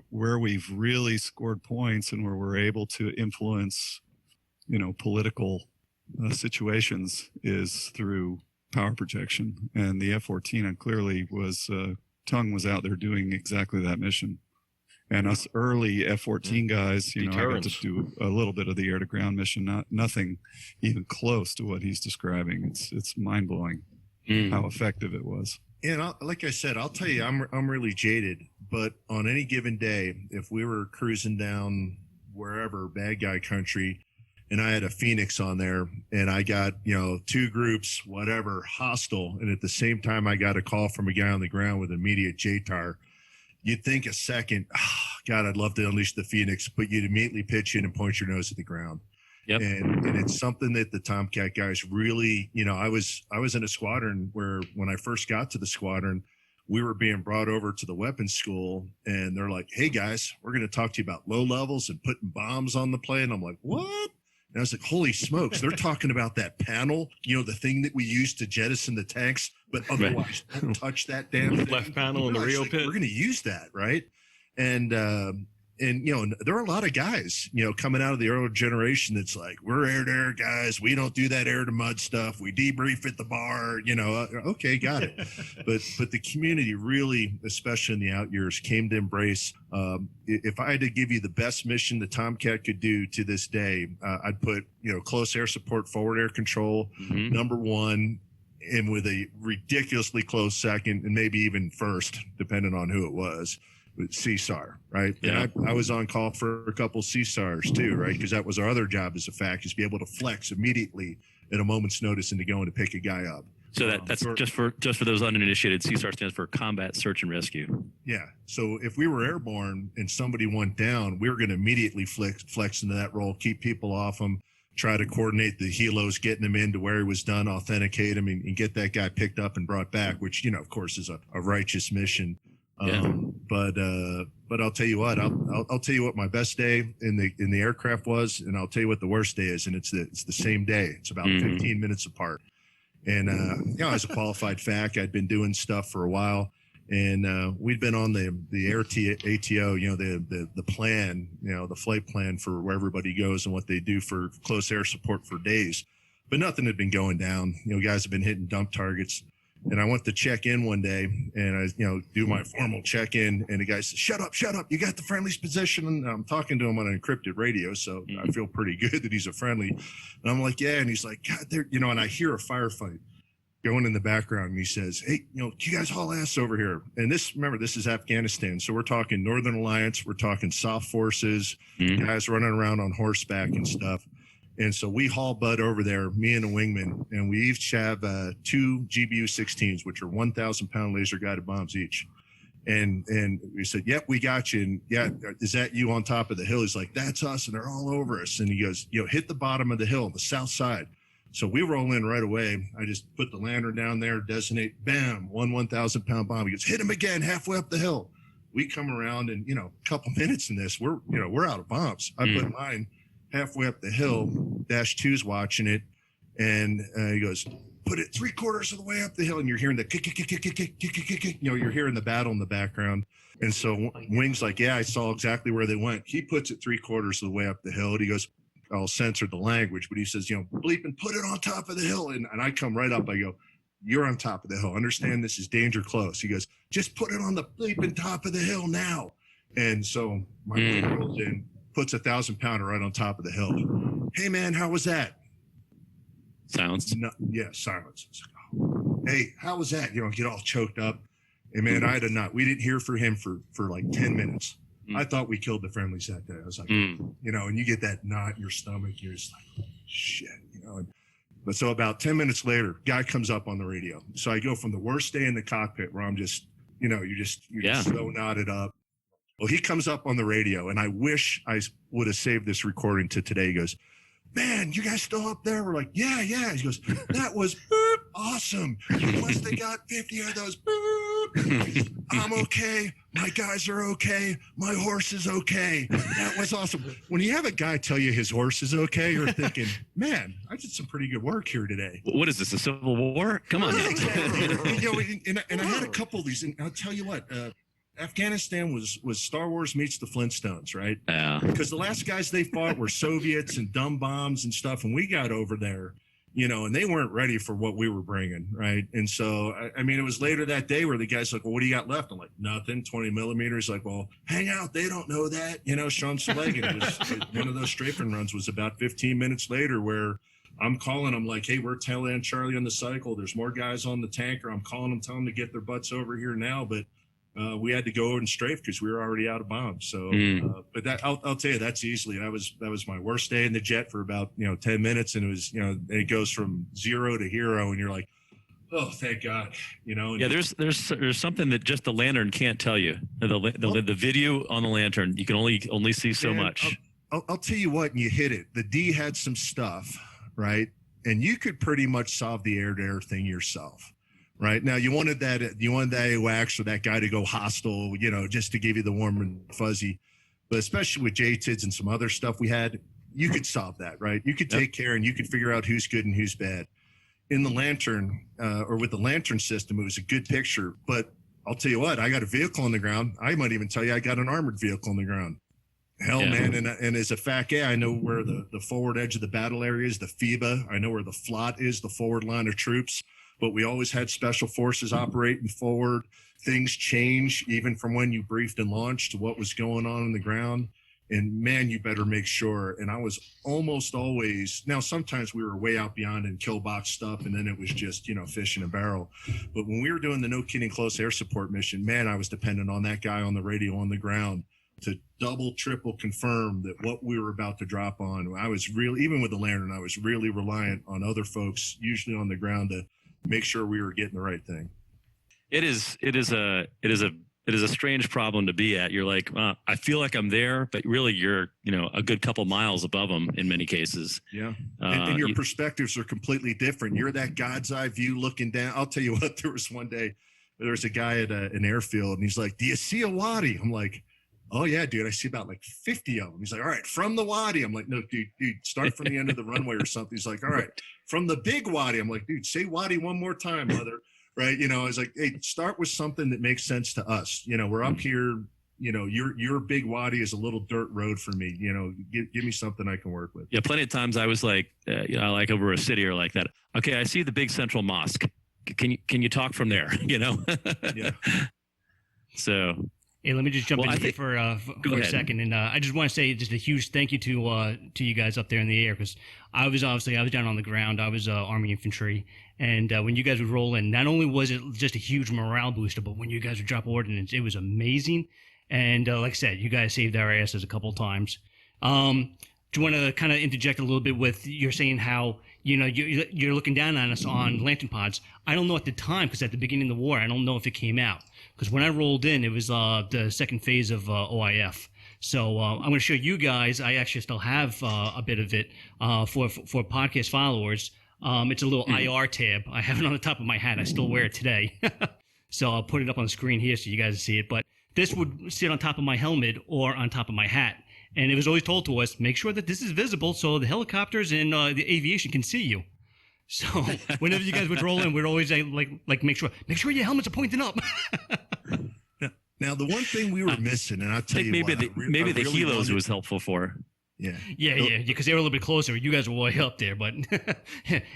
where we've really scored points and where we're able to influence, political situations is through power projection. And the F-14 clearly was, Tung was out there doing exactly that mission. And us early F-14 guys, I got to do a little bit of the air-to-ground mission, nothing even close to what he's describing. It's mind-blowing how effective it was. And like I said, I'll tell you, I'm really jaded. But on any given day, if we were cruising down wherever, bad guy country, and I had a Phoenix on there, and I got, two groups, whatever, hostile, and at the same time I got a call from a guy on the ground with immediate JTAR, you'd think a second, God, I'd love to unleash the Phoenix, but you'd immediately pitch in and point your nose at the ground. Yep. And it's something that the Tomcat guys really, I was in a squadron where when I first got to the squadron, we were being brought over to the weapons school, and they're like, hey guys, we're going to talk to you about low levels and putting bombs on the plane. I'm like, what? And I was like, holy smokes, they're talking about that panel, the thing that we use to jettison the tanks, but otherwise don't touch that damn thing. Left panel in the Rio pit. We're going to use that, right? And there are a lot of guys, coming out of the earlier generation that's like, we're air-to-air guys. We don't do that air-to-mud stuff. We debrief at the bar, okay, got it. But the community really, especially in the out years, came to embrace. If I had to give you the best mission the Tomcat could do to this day, I'd put, close air support, forward air control, number one, and with a ridiculously close second, and maybe even first, depending on who it was. With CSAR, right? Yeah. And I was on call for a couple CSARs too, right? Because that was our other job as a FAC, is be able to flex immediately at a moment's notice and to go in to pick a guy up. So that's just for those uninitiated. CSAR stands for Combat Search and Rescue. Yeah. So if we were airborne and somebody went down, we were going to immediately flex into that role, keep people off them, try to coordinate the helos, getting him into where he was done, authenticate him, and get that guy picked up and brought back, which, of course, is a righteous mission. But I'll tell you what, I'll tell you what my best day in the aircraft was, and I'll tell you what the worst day is, and it's the same day. It's about 15 minutes apart. And as a qualified FAC, I'd been doing stuff for a while, and we'd been on the ATO, the plan, the flight plan for where everybody goes and what they do for close air support for days, but nothing had been going down. Guys have been hitting dump targets. And I went to check in one day, and I, do my formal check in, and the guy says, shut up, you got the friendly's position. And I'm talking to him on an encrypted radio, so I feel pretty good that he's a friendly. And I'm like, yeah. And he's like, God, and I hear a firefight going in the background, and he says, hey, you guys haul ass over here. And remember, this is Afghanistan. So we're talking Northern Alliance, we're talking soft forces, guys running around on horseback and stuff. And so we haul butt over there, me and a wingman, and we each have 2 GBU-16s, which are 1,000-pound laser-guided bombs each. And we said, yep, we got you. And yeah, is that you on top of the hill? He's like, that's us, and they're all over us. And he goes, hit the bottom of the hill, the south side. So we roll in right away. I just put the lantern down there, designate, bam, 1,000-pound bomb. He goes, hit him again, halfway up the hill. We come around, and a couple minutes in this, we're out of bombs. I put mine halfway up the hill. -2's watching it, and he goes, put it 3/4 of the way up the hill, and you're hearing the kick, you're hearing the battle in the background. And so Wing's like, yeah, I saw exactly where they went. He puts it 3/4 of the way up the hill, and he goes, I'll censor the language, but he says, bleep and put it on top of the hill. And I come right up, I go, you're on top of the hill. Understand this is danger close. He goes, just put it on the bleeping top of the hill now. And so my brother rolls in, puts a 1,000-pounder right on top of the hill. Hey man, how was that? Silence. No, yeah, silence. hey, how was that? Get all choked up. And man, I had a knot. We didn't hear from him for like 10 minutes. I thought we killed the friendlies that day. I was like, and you get that knot in your stomach. You're just like, oh, shit, But so about 10 minutes later, guy comes up on the radio. So I go from the worst day in the cockpit where I'm just, you're just so knotted up. Well, he comes up on the radio, and I wish I would have saved this recording to today. He goes, man, you guys still up there? We're like, yeah. He goes, that was awesome. You must have got 50 of those. I'm okay. My guys are okay. My horse is okay. That was awesome. When you have a guy tell you his horse is okay, you're thinking, man, I did some pretty good work here today. What is this, a civil war? Come on. Yeah, exactly. And I had a couple of these, and I'll tell you what, Afghanistan was Star Wars meets the Flintstones, right? Yeah. Because the last guys they fought were Soviets and dumb bombs and stuff, and we got over there, and they weren't ready for what we were bringing, right? And so, I mean, it was later that day where the guy's like, well, what do you got left? I'm like, nothing, 20 millimeters. Like, well, hang out. They don't know that, show them some leg. And it was one of those strafing runs was about 15 minutes later where I'm calling them like, hey, we're telling Charlie on the cycle. There's more guys on the tanker. I'm calling them, telling them to get their butts over here now, but we had to go and strafe because we were already out of bombs. So, but that I'll tell you, that's easily that was my worst day in the jet for about 10 minutes, and it was it goes from 0 to hero, and you're like, oh, thank God, Yeah, there's something that just the lantern can't tell you. The video on the lantern, you can only see so much. I'll tell you what, and you hit it. The D had some stuff, right, and you could pretty much solve the air-to-air thing yourself. Right now, you wanted that AWACS or that guy to go hostile, just to give you the warm and fuzzy. But especially with JTIDs and some other stuff we had, you could solve that, right? You could take care and you could figure out who's good and who's bad. In the lantern or with the lantern system, it was a good picture. But I'll tell you what, I got a vehicle on the ground. I might even tell you I got an armored vehicle on the ground. Hell, man. And as a FAC-A, I know where the forward edge of the battle area is, the FIBA. I know where the FLOT is, the forward line of troops. But we always had special forces operating forward. Things change even from when you briefed and launched to what was going on the ground. And man, you better make sure. And I was almost always, now sometimes we were way out beyond in kill box stuff, and then it was just, fish in a barrel. But when we were doing the no kidding close air support mission, man, I was dependent on that guy on the radio on the ground to double, triple confirm that what we were about to drop on. I was really, even with the lantern, I was really reliant on other folks, usually on the ground, to make sure we were getting the right thing. It is a strange problem to be at. You're like, I feel like I'm there, but really you're, a good couple miles above them in many cases. Yeah. And your perspectives are completely different. You're that God's eye view looking down. I'll tell you what, there was one day, there was a guy at an airfield and he's like, do you see a wadi? I'm like, oh yeah, dude, I see about like 50 of them. He's like, all right, from the wadi. I'm like, no, dude, start from the end of the runway or something. He's like, all right, from the big wadi. I'm like, dude, say wadi one more time, mother. Right. I was like, hey, start with something that makes sense to us. We're up here, your big wadi is a little dirt road for me. Give me something I can work with. Yeah. Plenty of times I was like, like over a city or like that. Okay. I see the big central mosque. Can you talk from there? Yeah. So. Hey, let me just jump in here for a second, and I just want to say just a huge thank you to you guys up there in the air, because I was down on the ground. I was Army infantry, and when you guys would roll in, not only was it just a huge morale booster, but when you guys would drop ordnance, it was amazing. And like I said, you guys saved our asses a couple of times. Do you want to kind of interject a little bit with you're saying how you're looking down on us on lantern pods? I don't know at the time, because at the beginning of the war, I don't know if it came out. Because when I rolled in, it was the second phase of OIF. So I'm going to show you guys. I actually still have a bit of it for podcast followers. It's a little IR tab. I have it on the top of my hat. I still wear it today. So I'll put it up on the screen here so you guys see it. But this would sit on top of my helmet or on top of my hat. And it was always told to us, make sure that this is visible so the helicopters and the aviation can see you. So whenever you guys would roll in, we'd always like make sure your helmets are pointing up. Now the one thing we were missing, and I'll tell you, maybe the helos was helpful for. Yeah, because they were a little bit closer. You guys were way up there, but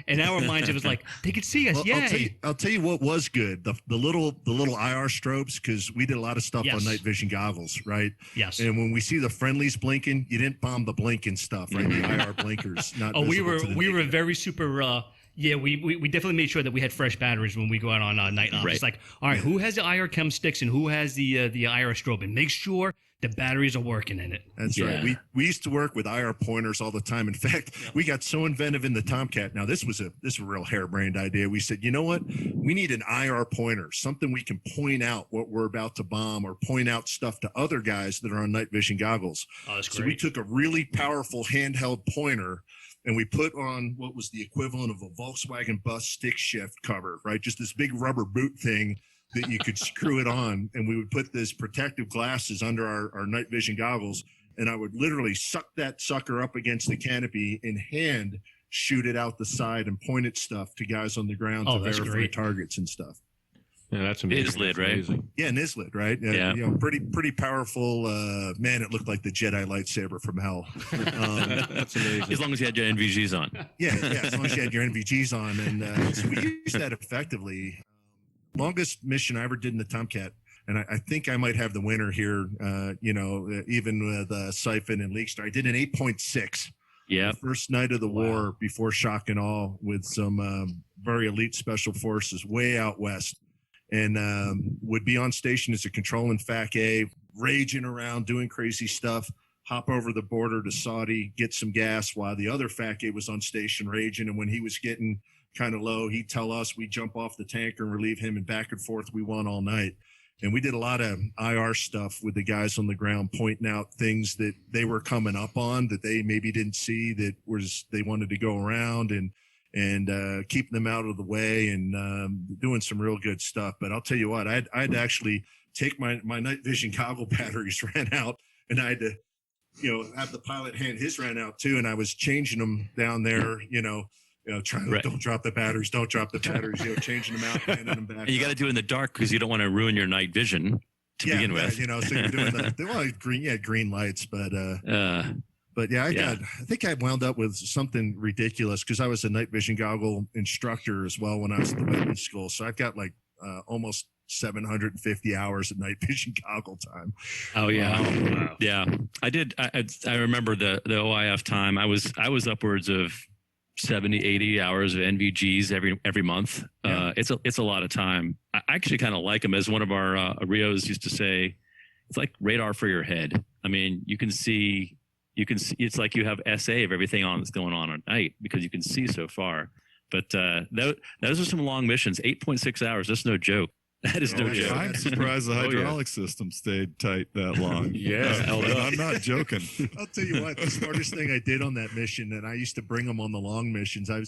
in our minds it was like they could see us. Well, I'll tell you what was good: the little IR strobes, because we did a lot of stuff on night vision goggles, right? Yes. And when we see the friendlies blinking, you didn't bomb the blinking stuff, right? The IR blinkers. Not we were very super. Yeah, we definitely made sure that we had fresh batteries when we go out on night ops. Right. It's like, all right, who has the IR chem sticks and who has the IR strobe, and make sure the batteries are working in it. That's right. We used to work with IR pointers all the time. In fact, we got so inventive in the Tomcat. Now this was a real harebrained idea. We said, you know what? We need an IR pointer, something we can point out what we're about to bomb or point out stuff to other guys that are on night vision goggles. Oh, that's so great. we took a really powerful handheld pointer and we put on what was the equivalent of a Volkswagen bus stick shift cover, right? Just this big rubber boot thing that you could screw it on, and we would put this protective glasses under our night vision goggles, and I would literally suck that sucker up against the canopy and hand shoot it out the side and point at stuff to guys on the ground to verify targets and stuff. Yeah, that's amazing. Islid, right? Yeah, an Islid, right? Yeah. You know, pretty powerful. Man, it looked like the Jedi lightsaber from hell. That's amazing. As long as you had your NVGs on. Yeah, as long as you had your NVGs on. And so we used that effectively. Longest mission I ever did in the Tomcat, and I think I might have the winner here, even with Siphon and Leakster. I did an 8.6. Yeah. First night of the war before shock and awe with some very elite special forces way out west, and would be on station as a control in FAC-A, raging around, doing crazy stuff, hop over the border to Saudi, get some gas while the other FAC-A was on station raging. And when he was getting kind of low, he'd tell us, we'd jump off the tanker and relieve him, and back and forth we won all night. And we did a lot of IR stuff with the guys on the ground, pointing out things that they were coming up on that they maybe didn't see, that was they wanted to go around, and keeping them out of the way, and doing some real good stuff. But I'll tell you what, I'd actually take my night vision goggle batteries ran out, and I had to have the pilot hand his ran out too, and I was changing them down there, trying to don't drop the batteries, changing them out, handing them back. And you got to do it in the dark because you don't want to ruin your night vision to begin with. So you're doing green lights, but I think I wound up with something ridiculous because I was a night vision goggle instructor as well when I was at the weapons school. So I've got almost 750 hours of night vision goggle time. Oh yeah. Wow. Yeah. I did. I remember the OIF time. I was upwards of 70, 80 hours of NVGs every month. Yeah. It's a lot of time. I actually kind of like them. As one of our Rios used to say, it's like radar for your head. I mean, you can see, it's like you have SA of everything that's going on at night because you can see so far. But those are some long missions, 8.6 hours. That's no joke. That is no joke. I'm surprised the hydraulic system stayed tight that long. I'm not joking. I'll tell you what, the smartest thing I did on that mission, and I used to bring them on the long missions. I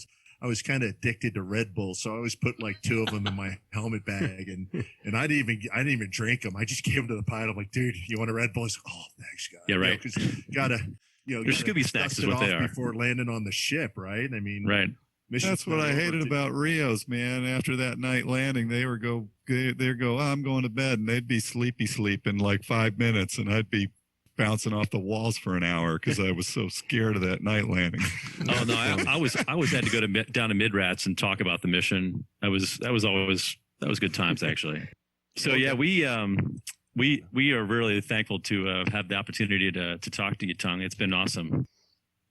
was kind of addicted to Red Bull, so I always put 2 of them in my helmet bag, and I didn't even drink them. I just gave them to the pilot. I'm like, dude, you want a Red Bull? He's like, oh, thanks, guy. Yeah, right. Because gotta there's Scooby snacks is what they are before landing on the ship, right? I mean, right. That's what I hated about Rios, man. After that night landing, they'd go, oh, I'm going to bed, and they'd be sleepy in 5 minutes, and I'd be bouncing off the walls for an hour because I was so scared of that night landing. Oh no, I was had to go down to Mid-Rats and talk about the mission. That was good times actually. So yeah, we are really thankful to have the opportunity to talk to you, Tung. It's been awesome.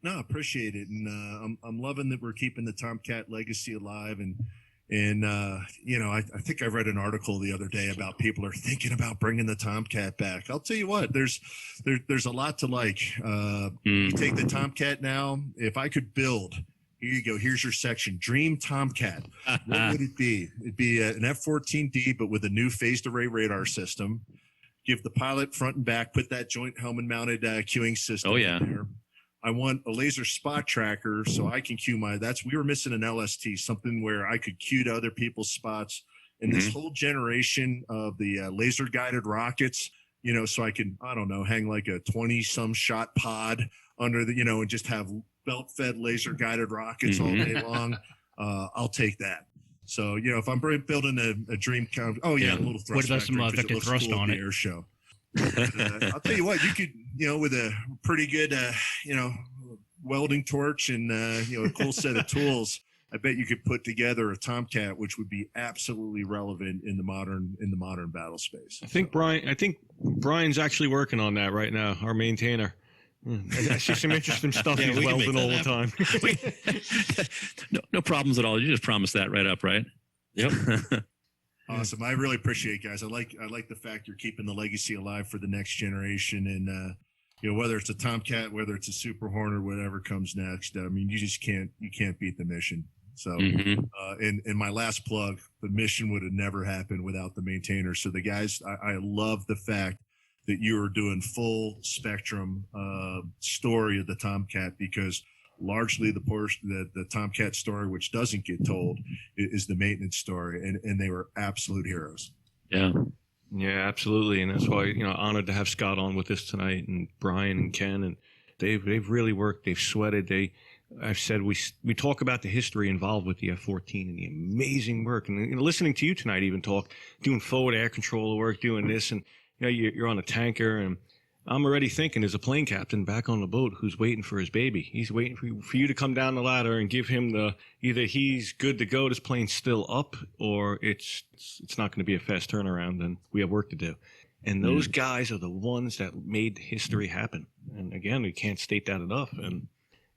No, appreciate it, and I'm loving that we're keeping the Tomcat legacy alive, and I think I read an article the other day about people are thinking about bringing the Tomcat back. I'll tell you what, there's a lot to like. You take the Tomcat now. If I could build, here you go. Here's your section. Dream Tomcat. What would it be? It'd be an F-14D, but with a new phased array radar system. Give the pilot front and back. Put that joint helmet mounted queuing system. Oh yeah. In there. I want a laser spot tracker so I can cue we were missing an LST, something where I could cue to other people's spots. And this whole generation of the laser guided rockets, so I can, hang like a 20 some shot pod under the, and just have belt fed laser guided rockets all day long. I'll take that. So, if I'm building a dream count, a little thrust. What about some vector thrust on it? Air show. I'll tell you what, you could, with a pretty good, welding torch and, a cool set of tools, I bet you could put together a Tomcat, which would be absolutely relevant in the modern battle space. I think Brian's actually working on that right now, our maintainer. I see some interesting stuff he's welding all the time. no problems at all. You just promised that right up, right? Yep. Awesome. I really appreciate it, guys. I like the fact you're keeping the legacy alive for the next generation, and whether it's a Tomcat, whether it's a Super Hornet, whatever comes next. I mean, you can't beat the mission. So, in my last plug, the mission would have never happened without the maintainers. So the guys, I love the fact that you are doing full spectrum story of the Tomcat, because largely the Tomcat story, which doesn't get told, is the maintenance story, and they were absolute heroes. Yeah, absolutely, and that's why honored to have Scott on with us tonight, and Brian and Ken, and they've really worked. They've sweated. I've said we talk about the history involved with the F-14 and the amazing work, and listening to you tonight, even doing forward air controller work, doing this, and you're on a tanker, and I'm already thinking there's a plane captain back on the boat who's waiting for his baby. He's waiting for you to come down the ladder and give him either he's good to go, this plane's still up, or it's not going to be a fast turnaround and we have work to do. And those guys are the ones that made history happen. And again, we can't state that enough. And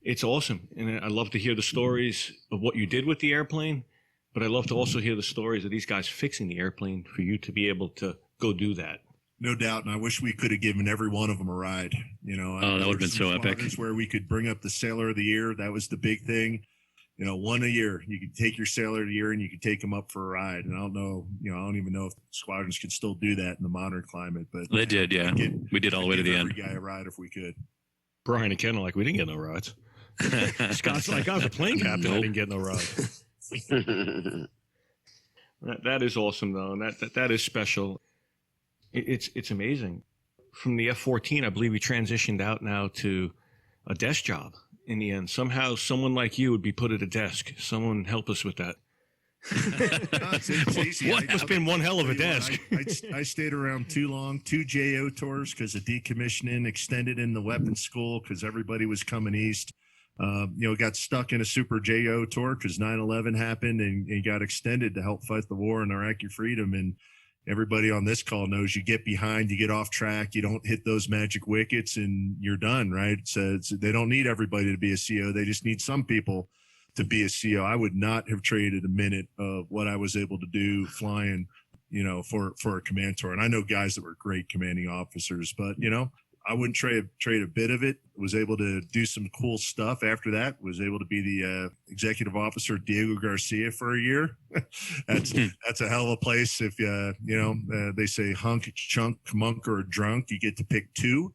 it's awesome. And I love to hear the stories of what you did with the airplane, but I love to also hear the stories of these guys fixing the airplane for you to be able to go do that. No doubt, and I wish we could have given every one of them a ride. That would have been so epic. Where we could bring up the Sailor of the Year, that was the big thing. One a year. You could take your Sailor of the Year and you could take them up for a ride. And I don't know, I don't even know if squadrons could still do that in the modern climate. But they did, yeah. We did all the way to the end. Every guy a ride if we could. Brian and Ken are like, we didn't get no rides. Scott's like, I was a plane captain. I didn't get no ride. That is awesome, though, and that is special. It's amazing. From the F-14, I believe we transitioned out now to a desk job in the end. Somehow, someone like you would be put at a desk. Someone help us with that. It's easy. What must have been one hell of a desk. I stayed around too long, 2 JO tours because of decommissioning, extended in the weapons school because everybody was coming east. Got stuck in a super JO tour because 9/11 happened and got extended to help fight the war in Iraqi freedom. And everybody on this call knows you get behind, you get off track, you don't hit those magic wickets, and you're done, right? So they don't need everybody to be a CO. They just need some people to be a CO. I would not have traded a minute of what I was able to do flying, for a command tour. And I know guys that were great commanding officers, but, I wouldn't trade a bit of it. Was able to do some cool stuff after that. Was able to be the executive officer of Diego Garcia for a year. That's a hell of a place. If they say hunk, chunk, monk, or drunk, you get to pick two,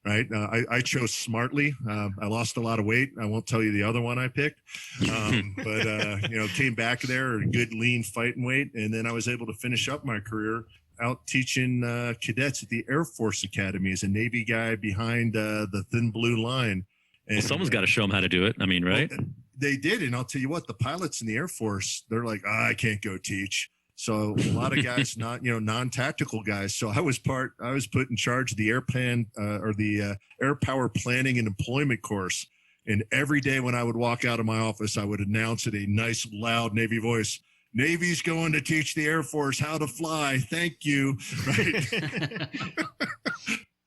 right? I chose smartly. I lost a lot of weight. I won't tell you the other one I picked, but came back there a good lean fighting weight, and then I was able to finish up my career out teaching cadets at the Air Force Academy as a Navy guy behind the thin blue line. And someone's got to show them how to do it. I mean, right? Well, they did. And I'll tell you what, the pilots in the Air Force, they're like, I can't go teach. So a lot of guys, non-tactical guys. So I was put in charge of the airplane or the air power planning and employment course. And every day when I would walk out of my office, I would announce in a nice, loud Navy voice, Navy's going to teach the Air Force how to fly. Thank you. Right.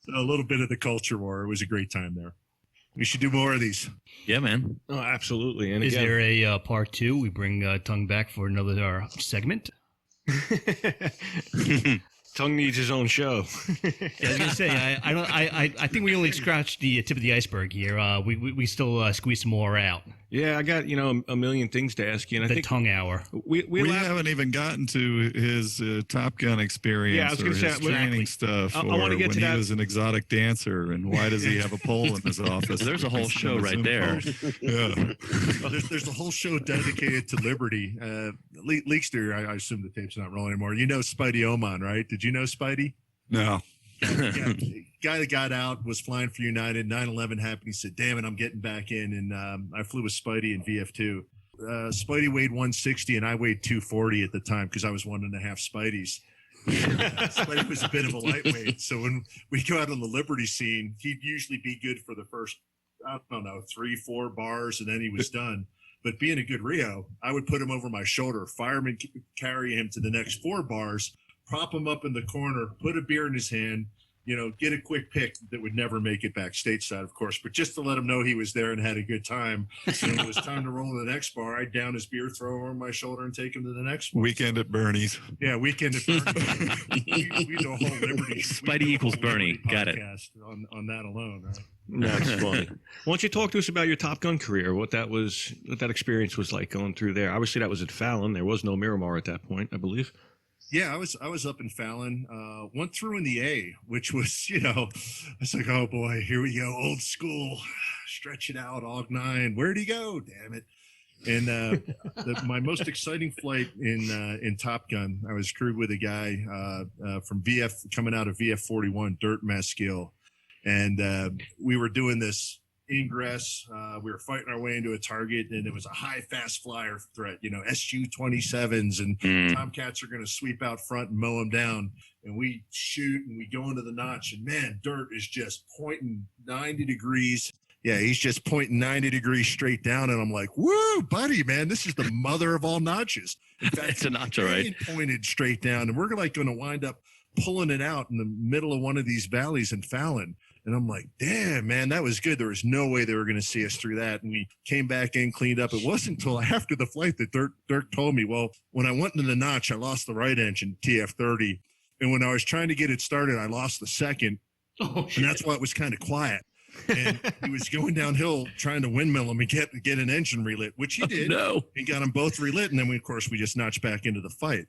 So a little bit of the culture war. It was a great time there. We should do more of these. Yeah, man. Oh, absolutely. And is there a part 2? We bring Tung back for another segment. Tung needs his own show. Yeah, I was gonna say I think we only scratched the tip of the iceberg here. We still squeeze some more out. Yeah, I got a million things to ask you. And I think Tung hour. We haven't even gotten to his Top Gun experience. Yeah, I was going to say his training stuff. I want to get to that. He was an exotic dancer, and why does he have a pole in his office? There's a whole show right there. Yeah, there's a whole show dedicated to Liberty. Leakster, I assume the tape's not rolling anymore. You know Spidey Oman, right? Did you know Spidey? No. Guy that got out was flying for United. 9/11 happened. He said, damn it, I'm getting back in. And I flew with Spidey in VF2. Spidey weighed 160 and I weighed 240 at the time because I was 1.5 Spideys. Spidey was a bit of a lightweight. So when we go out on the Liberty scene, he'd usually be good for the first, 3-4 bars, and then he was done. But being a good Rio, I would put him over my shoulder, fireman carry him to the next 4 bars, prop him up in the corner, put a beer in his hand, get a quick pic that would never make it back stateside, of course, but just to let him know he was there and had a good time. So when it was time to roll to the next bar, I'd down his beer, throw over my shoulder, and take him to the next one. Weekend at Bernie's. Yeah, weekend at Bernie's. we do a whole Liberty. Spidey equals Bernie. Got it. On that alone, right? That's funny. Why don't you talk to us about your Top Gun career? What that experience was like going through there? Obviously, that was at Fallon. There was no Miramar at that point, I believe. Yeah, I was up in Fallon. Went through in the A, which was, I was like, oh boy, here we go, old school, stretch it out, AUG-9. Where'd he go? Damn it! And my most exciting flight in Top Gun, I was crewed with a guy from VF coming out of VF-41 Dirt Mesquil, and we were doing this ingress. We were fighting our way into a target, and it was a high fast flyer threat, SU-27s, and Tomcats are going to sweep out front and mow them down, and we shoot and we go into the notch, and man, Dirt is just pointing 90 degrees. Yeah, he's just pointing 90 degrees straight down, and I'm like, woo, buddy, man, this is the mother of all notches. In fact, it's a notch, all right. Pointed straight down, and we're like going to wind up pulling it out in the middle of one of these valleys in Fallon. And I'm like, damn, man, that was good. There was no way they were going to see us through that. And we came back in, cleaned up. It wasn't until after the flight that Dirk told me, well, when I went into the notch, I lost the right engine, TF30. And when I was trying to get it started, I lost the second. And that's why it was kind of quiet. And he was going downhill trying to windmill him and get an engine relit, which he did. No. He got them both relit. And then, of course, we just notched back into the fight.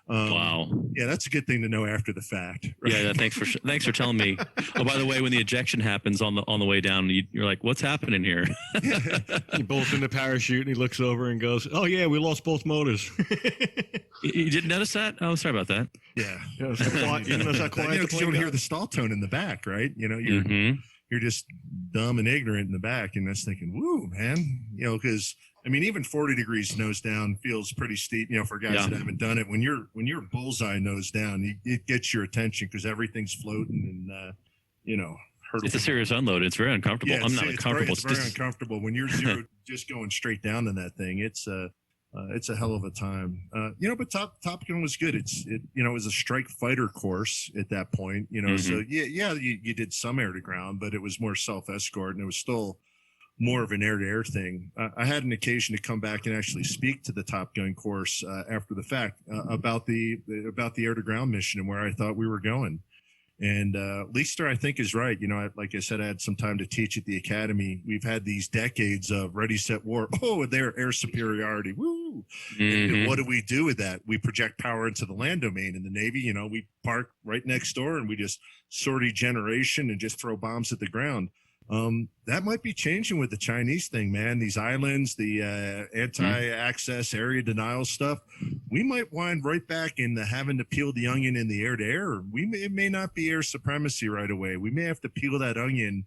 Wow. Yeah, that's a good thing to know after the fact. Right? Yeah, thanks for telling me. Oh, by the way, when the ejection happens on the way down, you're like, "What's happening here?" You bolt in the parachute, and he looks over and goes, "Oh yeah, we lost both motors." You didn't notice that? Oh, sorry about that. Yeah, you don't hear the stall tone in the back, right? You're just dumb and ignorant in the back, and that's thinking, "Woo, man!" Because. I mean, even 40 degrees nose down feels pretty steep, for guys that haven't done it. When you're bullseye nose down, it gets your attention because everything's floating and, It's a serious unload. It's very uncomfortable. Yeah, I'm not comfortable. It's very uncomfortable when you're just going straight down in that thing. It's a hell of a time. But Top Gun was good. It was a strike fighter course at that point. So you did some air to ground, but it was more self escort, and it was still more of an air-to-air thing. I had an occasion to come back and actually speak to the Top Gun course after the fact about the air-to-ground mission and where I thought we were going. And Leister, I think, is right. Like I said, I had some time to teach at the academy. We've had these decades of ready, set, war. Oh, their air superiority. Woo! And what do we do with that? We project power into the land domain. In the Navy, we park right next door and we just sortie generation and just throw bombs at the ground. That might be changing with the Chinese thing, man. These islands, the anti-access area denial stuff, we might wind right back in the having to peel the onion in the air-to-air. It may not be air supremacy right away. We may have to peel that onion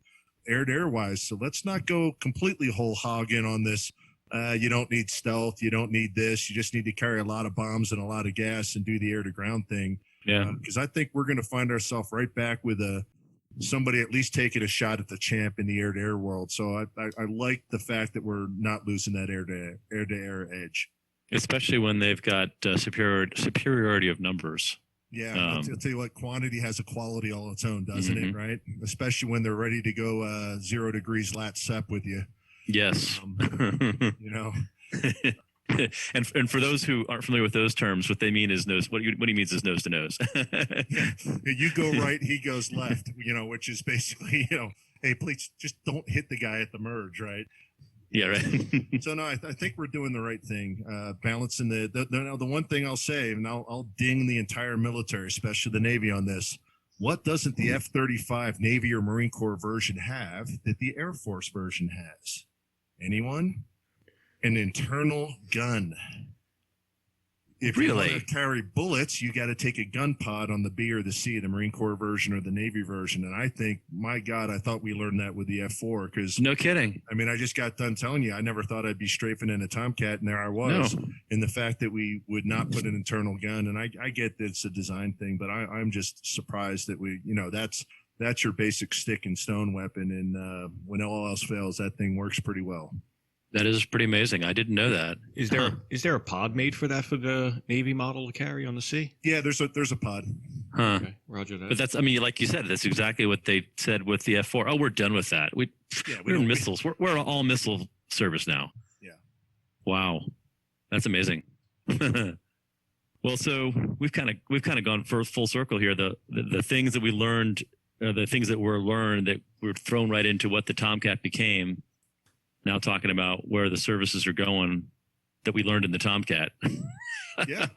air-to-air wise. So let's not go completely whole hog in on this. You don't need stealth. You don't need this. You just need to carry a lot of bombs and a lot of gas and do the air-to-ground thing. Yeah. Because I think we're going to find ourselves right back with somebody at least taking a shot at the champ in the air-to-air world. So I like the fact that we're not losing that air-to-air edge. Especially when they've got superiority of numbers. Yeah, I'll tell you what, quantity has a quality all its own, doesn't it, right? Especially when they're ready to go 0 degrees lat sep with you. Yes. And for those who aren't familiar with those terms, what they mean is nose. What he means is nose to nose. You go right, he goes left. Which is basically, hey, please just don't hit the guy at the merge, right? Yeah, right. So no, I think we're doing the right thing, balancing the one thing I'll say, and I'll ding the entire military, especially the Navy, on this. What doesn't the F-35 Navy or Marine Corps version have that the Air Force version has? Anyone? An internal gun. If you want to carry bullets, you got to take a gun pod on the B or the C, the Marine Corps version or the Navy version. And I think, my God, I thought we learned that with the F4. Because no kidding. I mean, I just got done telling you, I never thought I'd be strafing in a Tomcat, and there I was. No. In the fact that we would not put an internal gun, and I get that it's a design thing, but I'm just surprised that we, that's your basic stick and stone weapon, and when all else fails, that thing works pretty well. That is pretty amazing. I didn't know that. Is there a pod made for that for the Navy model to carry on the sea? Yeah, there's a pod. Huh. Okay, Roger that. But that's, I mean, like you said, that's exactly what they said with the F4. Oh, we're done with that. We're in missiles. We're all missile service now. Yeah. Wow. That's amazing. Well, so we've kind of gone full circle here. The things that we learned, the things that were learned that were thrown right into what the Tomcat became. Now talking about where the services are going that we learned in the Tomcat. Yeah.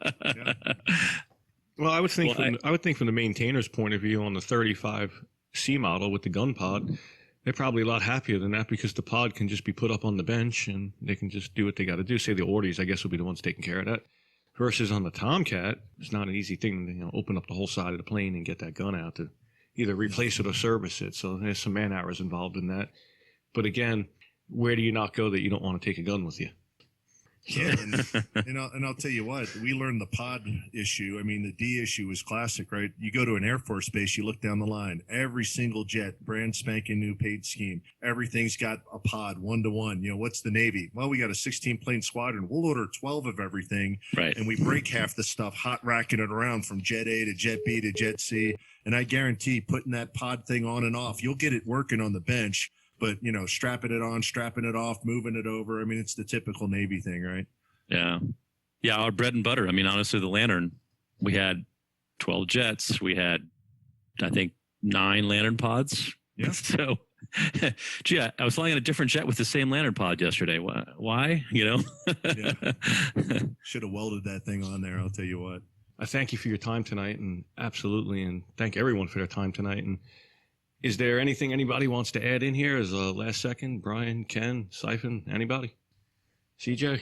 Well, I would think from the maintainer's point of view on the 35C model with the gun pod, they're probably a lot happier than that because the pod can just be put up on the bench and they can just do what they got to do. Say the orderlies, I guess, will be the ones taking care of that. Versus on the Tomcat, it's not an easy thing to open up the whole side of the plane and get that gun out to either replace it or service it. So there's some man hours involved in that. But again, where do you not go that you don't want to take a gun with you? So, and I'll tell you what, we learned the pod issue. I mean, the D issue is classic, right? You go to an Air Force base, you look down the line, every single jet, brand spanking new paid scheme. Everything's got a pod 1-to-1. What's the Navy? Well, we got a 16 plane squadron. We'll order 12 of everything. Right. And we break half the stuff, hot racking it around from jet A to jet B to jet C. And I guarantee putting that pod thing on and off, you'll get it working on the bench. But, strapping it on, strapping it off, moving it over. I mean, it's the typical Navy thing, right? Yeah. Yeah, our bread and butter. I mean, honestly, the Lantern, we had 12 jets. We had, I think, 9 Lantern pods. Yeah. So, gee, I was flying on a different jet with the same Lantern pod yesterday. Why? Yeah. Should have welded that thing on there, I'll tell you what. I thank you for your time tonight, and absolutely, and thank everyone for their time tonight. And is there anything anybody wants to add in here as a last second? Brian, Ken, Siphon, anybody? CJ?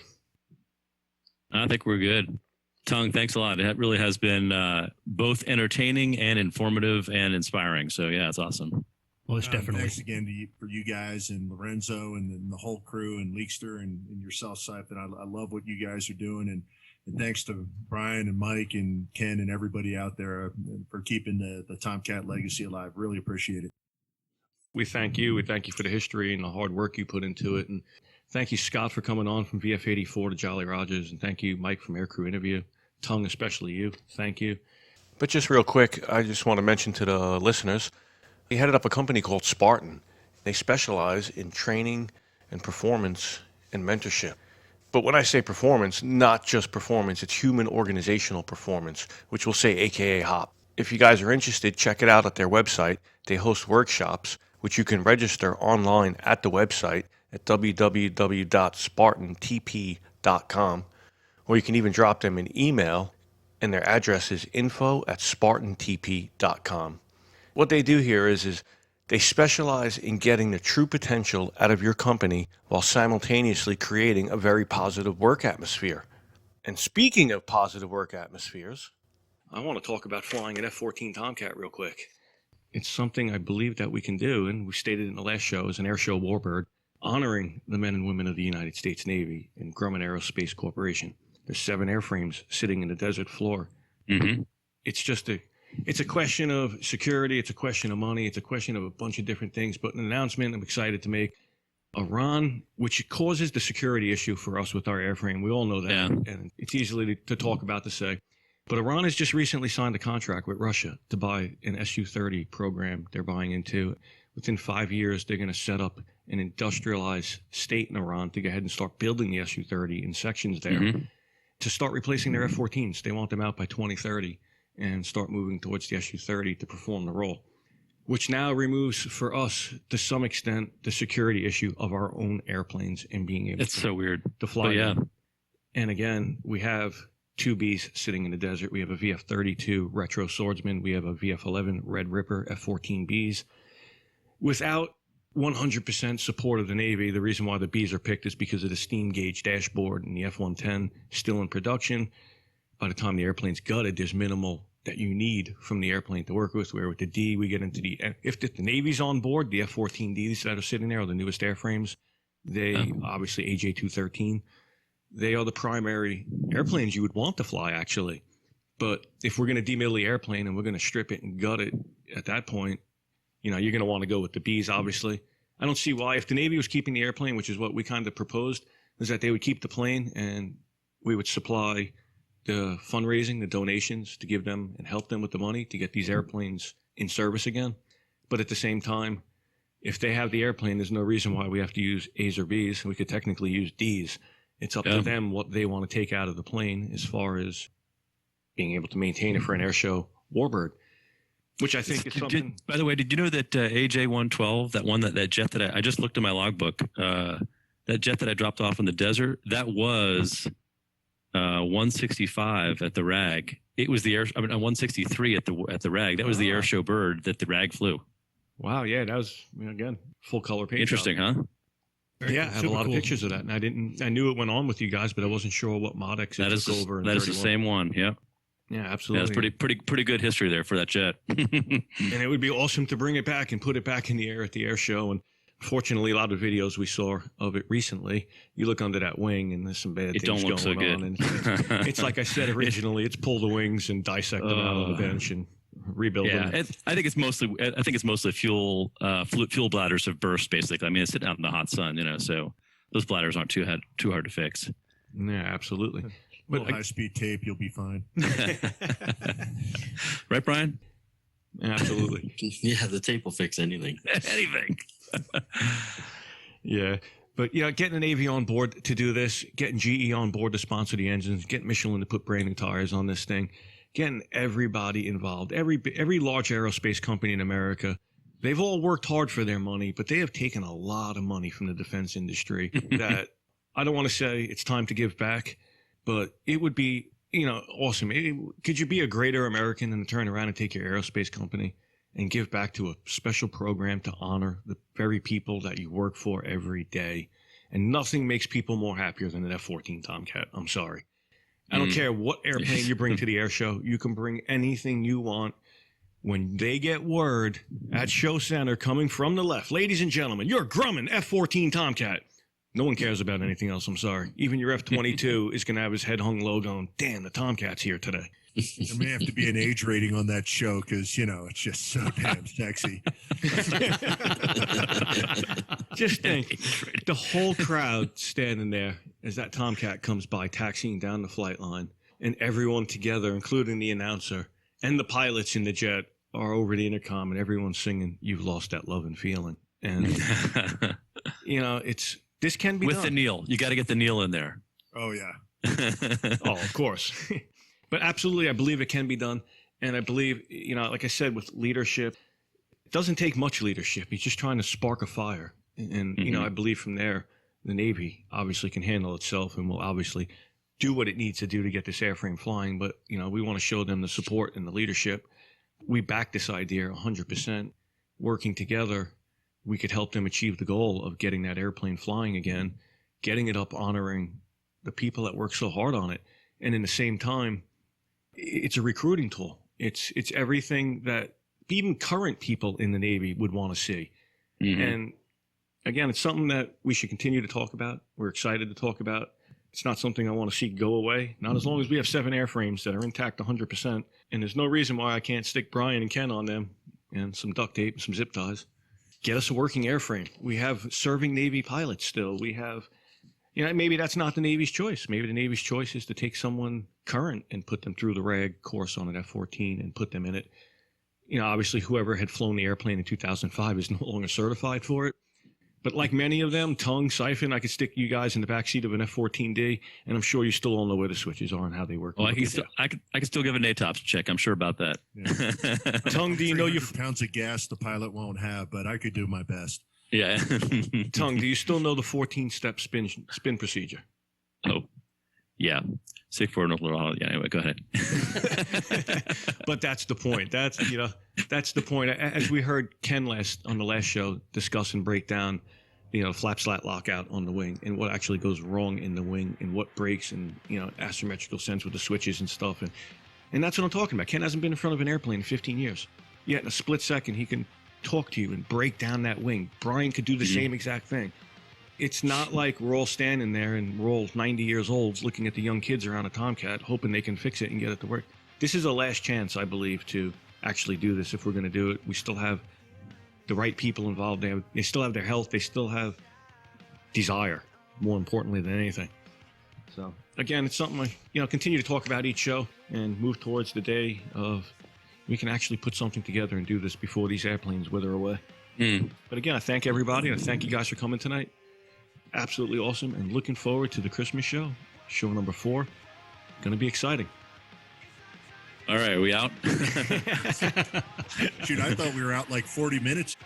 I think we're good. Tung, thanks a lot. It really has been both entertaining and informative and inspiring. So, yeah, it's awesome. Well, it's definitely. Thanks again for you guys and Lorenzo and the whole crew and Leekster and yourself, Siphon. I love what you guys are doing. And thanks to Brian and Mike and Ken and everybody out there for keeping the Tomcat legacy alive. Really appreciate it. We thank you. We thank you for the history and the hard work you put into it. And thank you, Scott, for coming on from VF-84 to Jolly Rogers. And thank you, Mike, from Aircrew Interview. Tung, especially you. Thank you. But just real quick, I just want to mention to the listeners, he headed up a company called Spartan. They specialize in training and performance and mentorship. But when I say performance, not just performance, it's human organizational performance, which we'll say AKA HOP. If you guys are interested, check it out at their website. They host workshops, which you can register online at the website at www.spartantp.com, or you can even drop them an email, and their address is info@spartantp.com. What they do here is they specialize in getting the true potential out of your company while simultaneously creating a very positive work atmosphere. And speaking of positive work atmospheres, I want to talk about flying an F-14 Tomcat real quick. It's something I believe that we can do, and we stated in the last show as an Airshow Warbird, honoring the men and women of the United States Navy and Grumman Aerospace Corporation. There's 7 airframes sitting in the desert floor. Mm-hmm. It's a question of security. It's a question of money. It's a question of a bunch of different things. But an announcement I'm excited to make. Iran, which causes the security issue for us with our airframe. We all know that. Yeah. And it's easily to talk about to say. But Iran has just recently signed a contract with Russia to buy an Su-30 program they're buying into. Within 5 years, they're going to set up an industrialized state in Iran to go ahead and start building the Su-30 in sections there to start replacing their F-14s. They want them out by 2030 and start moving towards the Su-30 to perform the role, which now removes for us, to some extent, the security issue of our own airplanes and being able so weird to fly yeah. them. And again, we have 2 Bs sitting in the desert. We have a VF-32 Retro Swordsman. We have a VF-11 Red Ripper F-14Bs. Without 100% support of the Navy, the reason why the Bs are picked is because of the steam gauge dashboard and the F-110 still in production. By the time the airplane's gutted, there's minimal that you need from the airplane to work with, where with the D, we get into if the Navy's on board, the F-14Ds that are sitting there are the newest airframes. They, obviously AJ213, they are the primary airplanes you would want to fly, actually. But if we're going to demil the airplane and we're going to strip it and gut it at that point, you're going to want to go with the Bs, obviously. I don't see why. If the Navy was keeping the airplane, which is what we kind of proposed, is that they would keep the plane and we would supply the fundraising, the donations to give them and help them with the money to get these airplanes in service again. But at the same time, if they have the airplane, there's no reason why we have to use A's or B's. We could technically use D's. It's up to them what they want to take out of the plane as far as being able to maintain it for an Airshow Warbird, which I think is something. By the way, did you know that AJ-112, that jet that I just looked at my logbook, that jet that I dropped off in the desert, that was 165 at the RAG. It was the 163 at the RAG. That was the Airshow bird that the RAG flew. Wow, yeah, that was again full color paint. Interesting, huh? Yeah, I have a lot of pictures of that, and I knew it went on with you guys, but I wasn't sure what Modex it took over. That is the same one. Yeah. Yeah, absolutely. Yeah, it's pretty good history there for that jet. And it would be awesome to bring it back and put it back in the air at the air show. And fortunately, a lot of videos we saw of it recently, you look under that wing and there's some bad things going on. So good. And it's like I said originally, it's pull the wings and dissect them out on the bench and rebuild them. I think it's mostly fuel bladders have burst basically. I mean, it's sitting out in the hot sun, so those bladders aren't too hard to fix. Yeah, absolutely. But high-speed tape, you'll be fine. Right, Brian? Absolutely. Yeah, the tape will fix anything. Anything. Yeah. But, getting the Navy on board to do this, getting GE on board to sponsor the engines, getting Michelin to put brand new tires on this thing, getting everybody involved, every large aerospace company in America, they've all worked hard for their money, but they have taken a lot of money from the defense industry that I don't want to say it's time to give back. But it would be, awesome. Could you be a greater American than to turn around and take your aerospace company and give back to a special program to honor the very people that you work for every day? And nothing makes people more happier than an F-14 Tomcat. I'm sorry. I don't care what airplane you bring to the air show. You can bring anything you want. When they get word at Show Center coming from the left, ladies and gentlemen, your Grumman F-14 Tomcat. No one cares about anything else. I'm sorry. Even your F-22 is going to have his head hung low going, damn, the Tomcat's here today. There may have to be an age rating on that show because, it's just so damn sexy. Just think, the whole crowd standing there as that Tomcat comes by, taxiing down the flight line, and everyone together, including the announcer and the pilots in the jet, are over the intercom, and everyone's singing, "You've Lost That Love and Feeling." And, this can be with done. the kneel. You got to get the kneel in there. Oh, yeah. Oh, of course. But absolutely, I believe it can be done. And I believe, like I said, with leadership, it doesn't take much leadership. He's just trying to spark a fire. And, I believe from there, the Navy obviously can handle itself and will obviously do what it needs to do to get this airframe flying. But, we want to show them the support and the leadership. We back this idea 100%. Working together, we could help them achieve the goal of getting that airplane flying again, getting it up, honoring the people that work so hard on it. And in the same time, it's a recruiting tool. It's everything that even current people in the Navy would want to see. And again, it's something that we should continue to talk about. We're excited to talk about. It's not something I want to see go away. Not as long as we have 7 airframes that are intact 100%. And there's no reason why I can't stick Brian and Ken on them and some duct tape and some zip ties. Get us a working airframe. We have serving Navy pilots still. We have, maybe that's not the Navy's choice. Maybe the Navy's choice is to take someone current and put them through the RAG course on an F-14 and put them in it. Obviously, whoever had flown the airplane in 2005 is no longer certified for it. But like many of them, Tung, Siphon, I could stick you guys in the backseat of an F-14D, and I'm sure you still all know where the switches are and how they work. Well, I can still give a NATOPS check. I'm sure about that. Yeah. Tung, do you know you pounds of gas the pilot won't have, but I could do my best. Yeah. Tung, do you still know the 14-step spin procedure? Oh, yeah. Sick for yeah. Anyway, go ahead. But that's the point. That's the point. As we heard Ken on the last show discuss and break down, flap slat lockout on the wing and what actually goes wrong in the wing and what breaks and asymmetrical sense with the switches and stuff. And that's what I'm talking about. Ken hasn't been in front of an airplane in 15 years. Yet in a split second, he can talk to you and break down that wing. Brian could do the same exact thing. It's not like we're all standing there and we're all 90 years old looking at the young kids around a Tomcat, hoping they can fix it and get it to work. This is a last chance, I believe, to actually do this if we're going to do it. We still have the right people involved. They still have their health. They still have desire, more importantly than anything. So again, it's something I, continue to talk about each show and move towards the day of we can actually put something together and do this before these airplanes wither away. But again, I thank everybody, and I thank you guys for coming tonight. Absolutely awesome, and looking forward to the Christmas show, show number 4. Going to be exciting. All right, are we out? Shoot, I thought we were out like 40 minutes.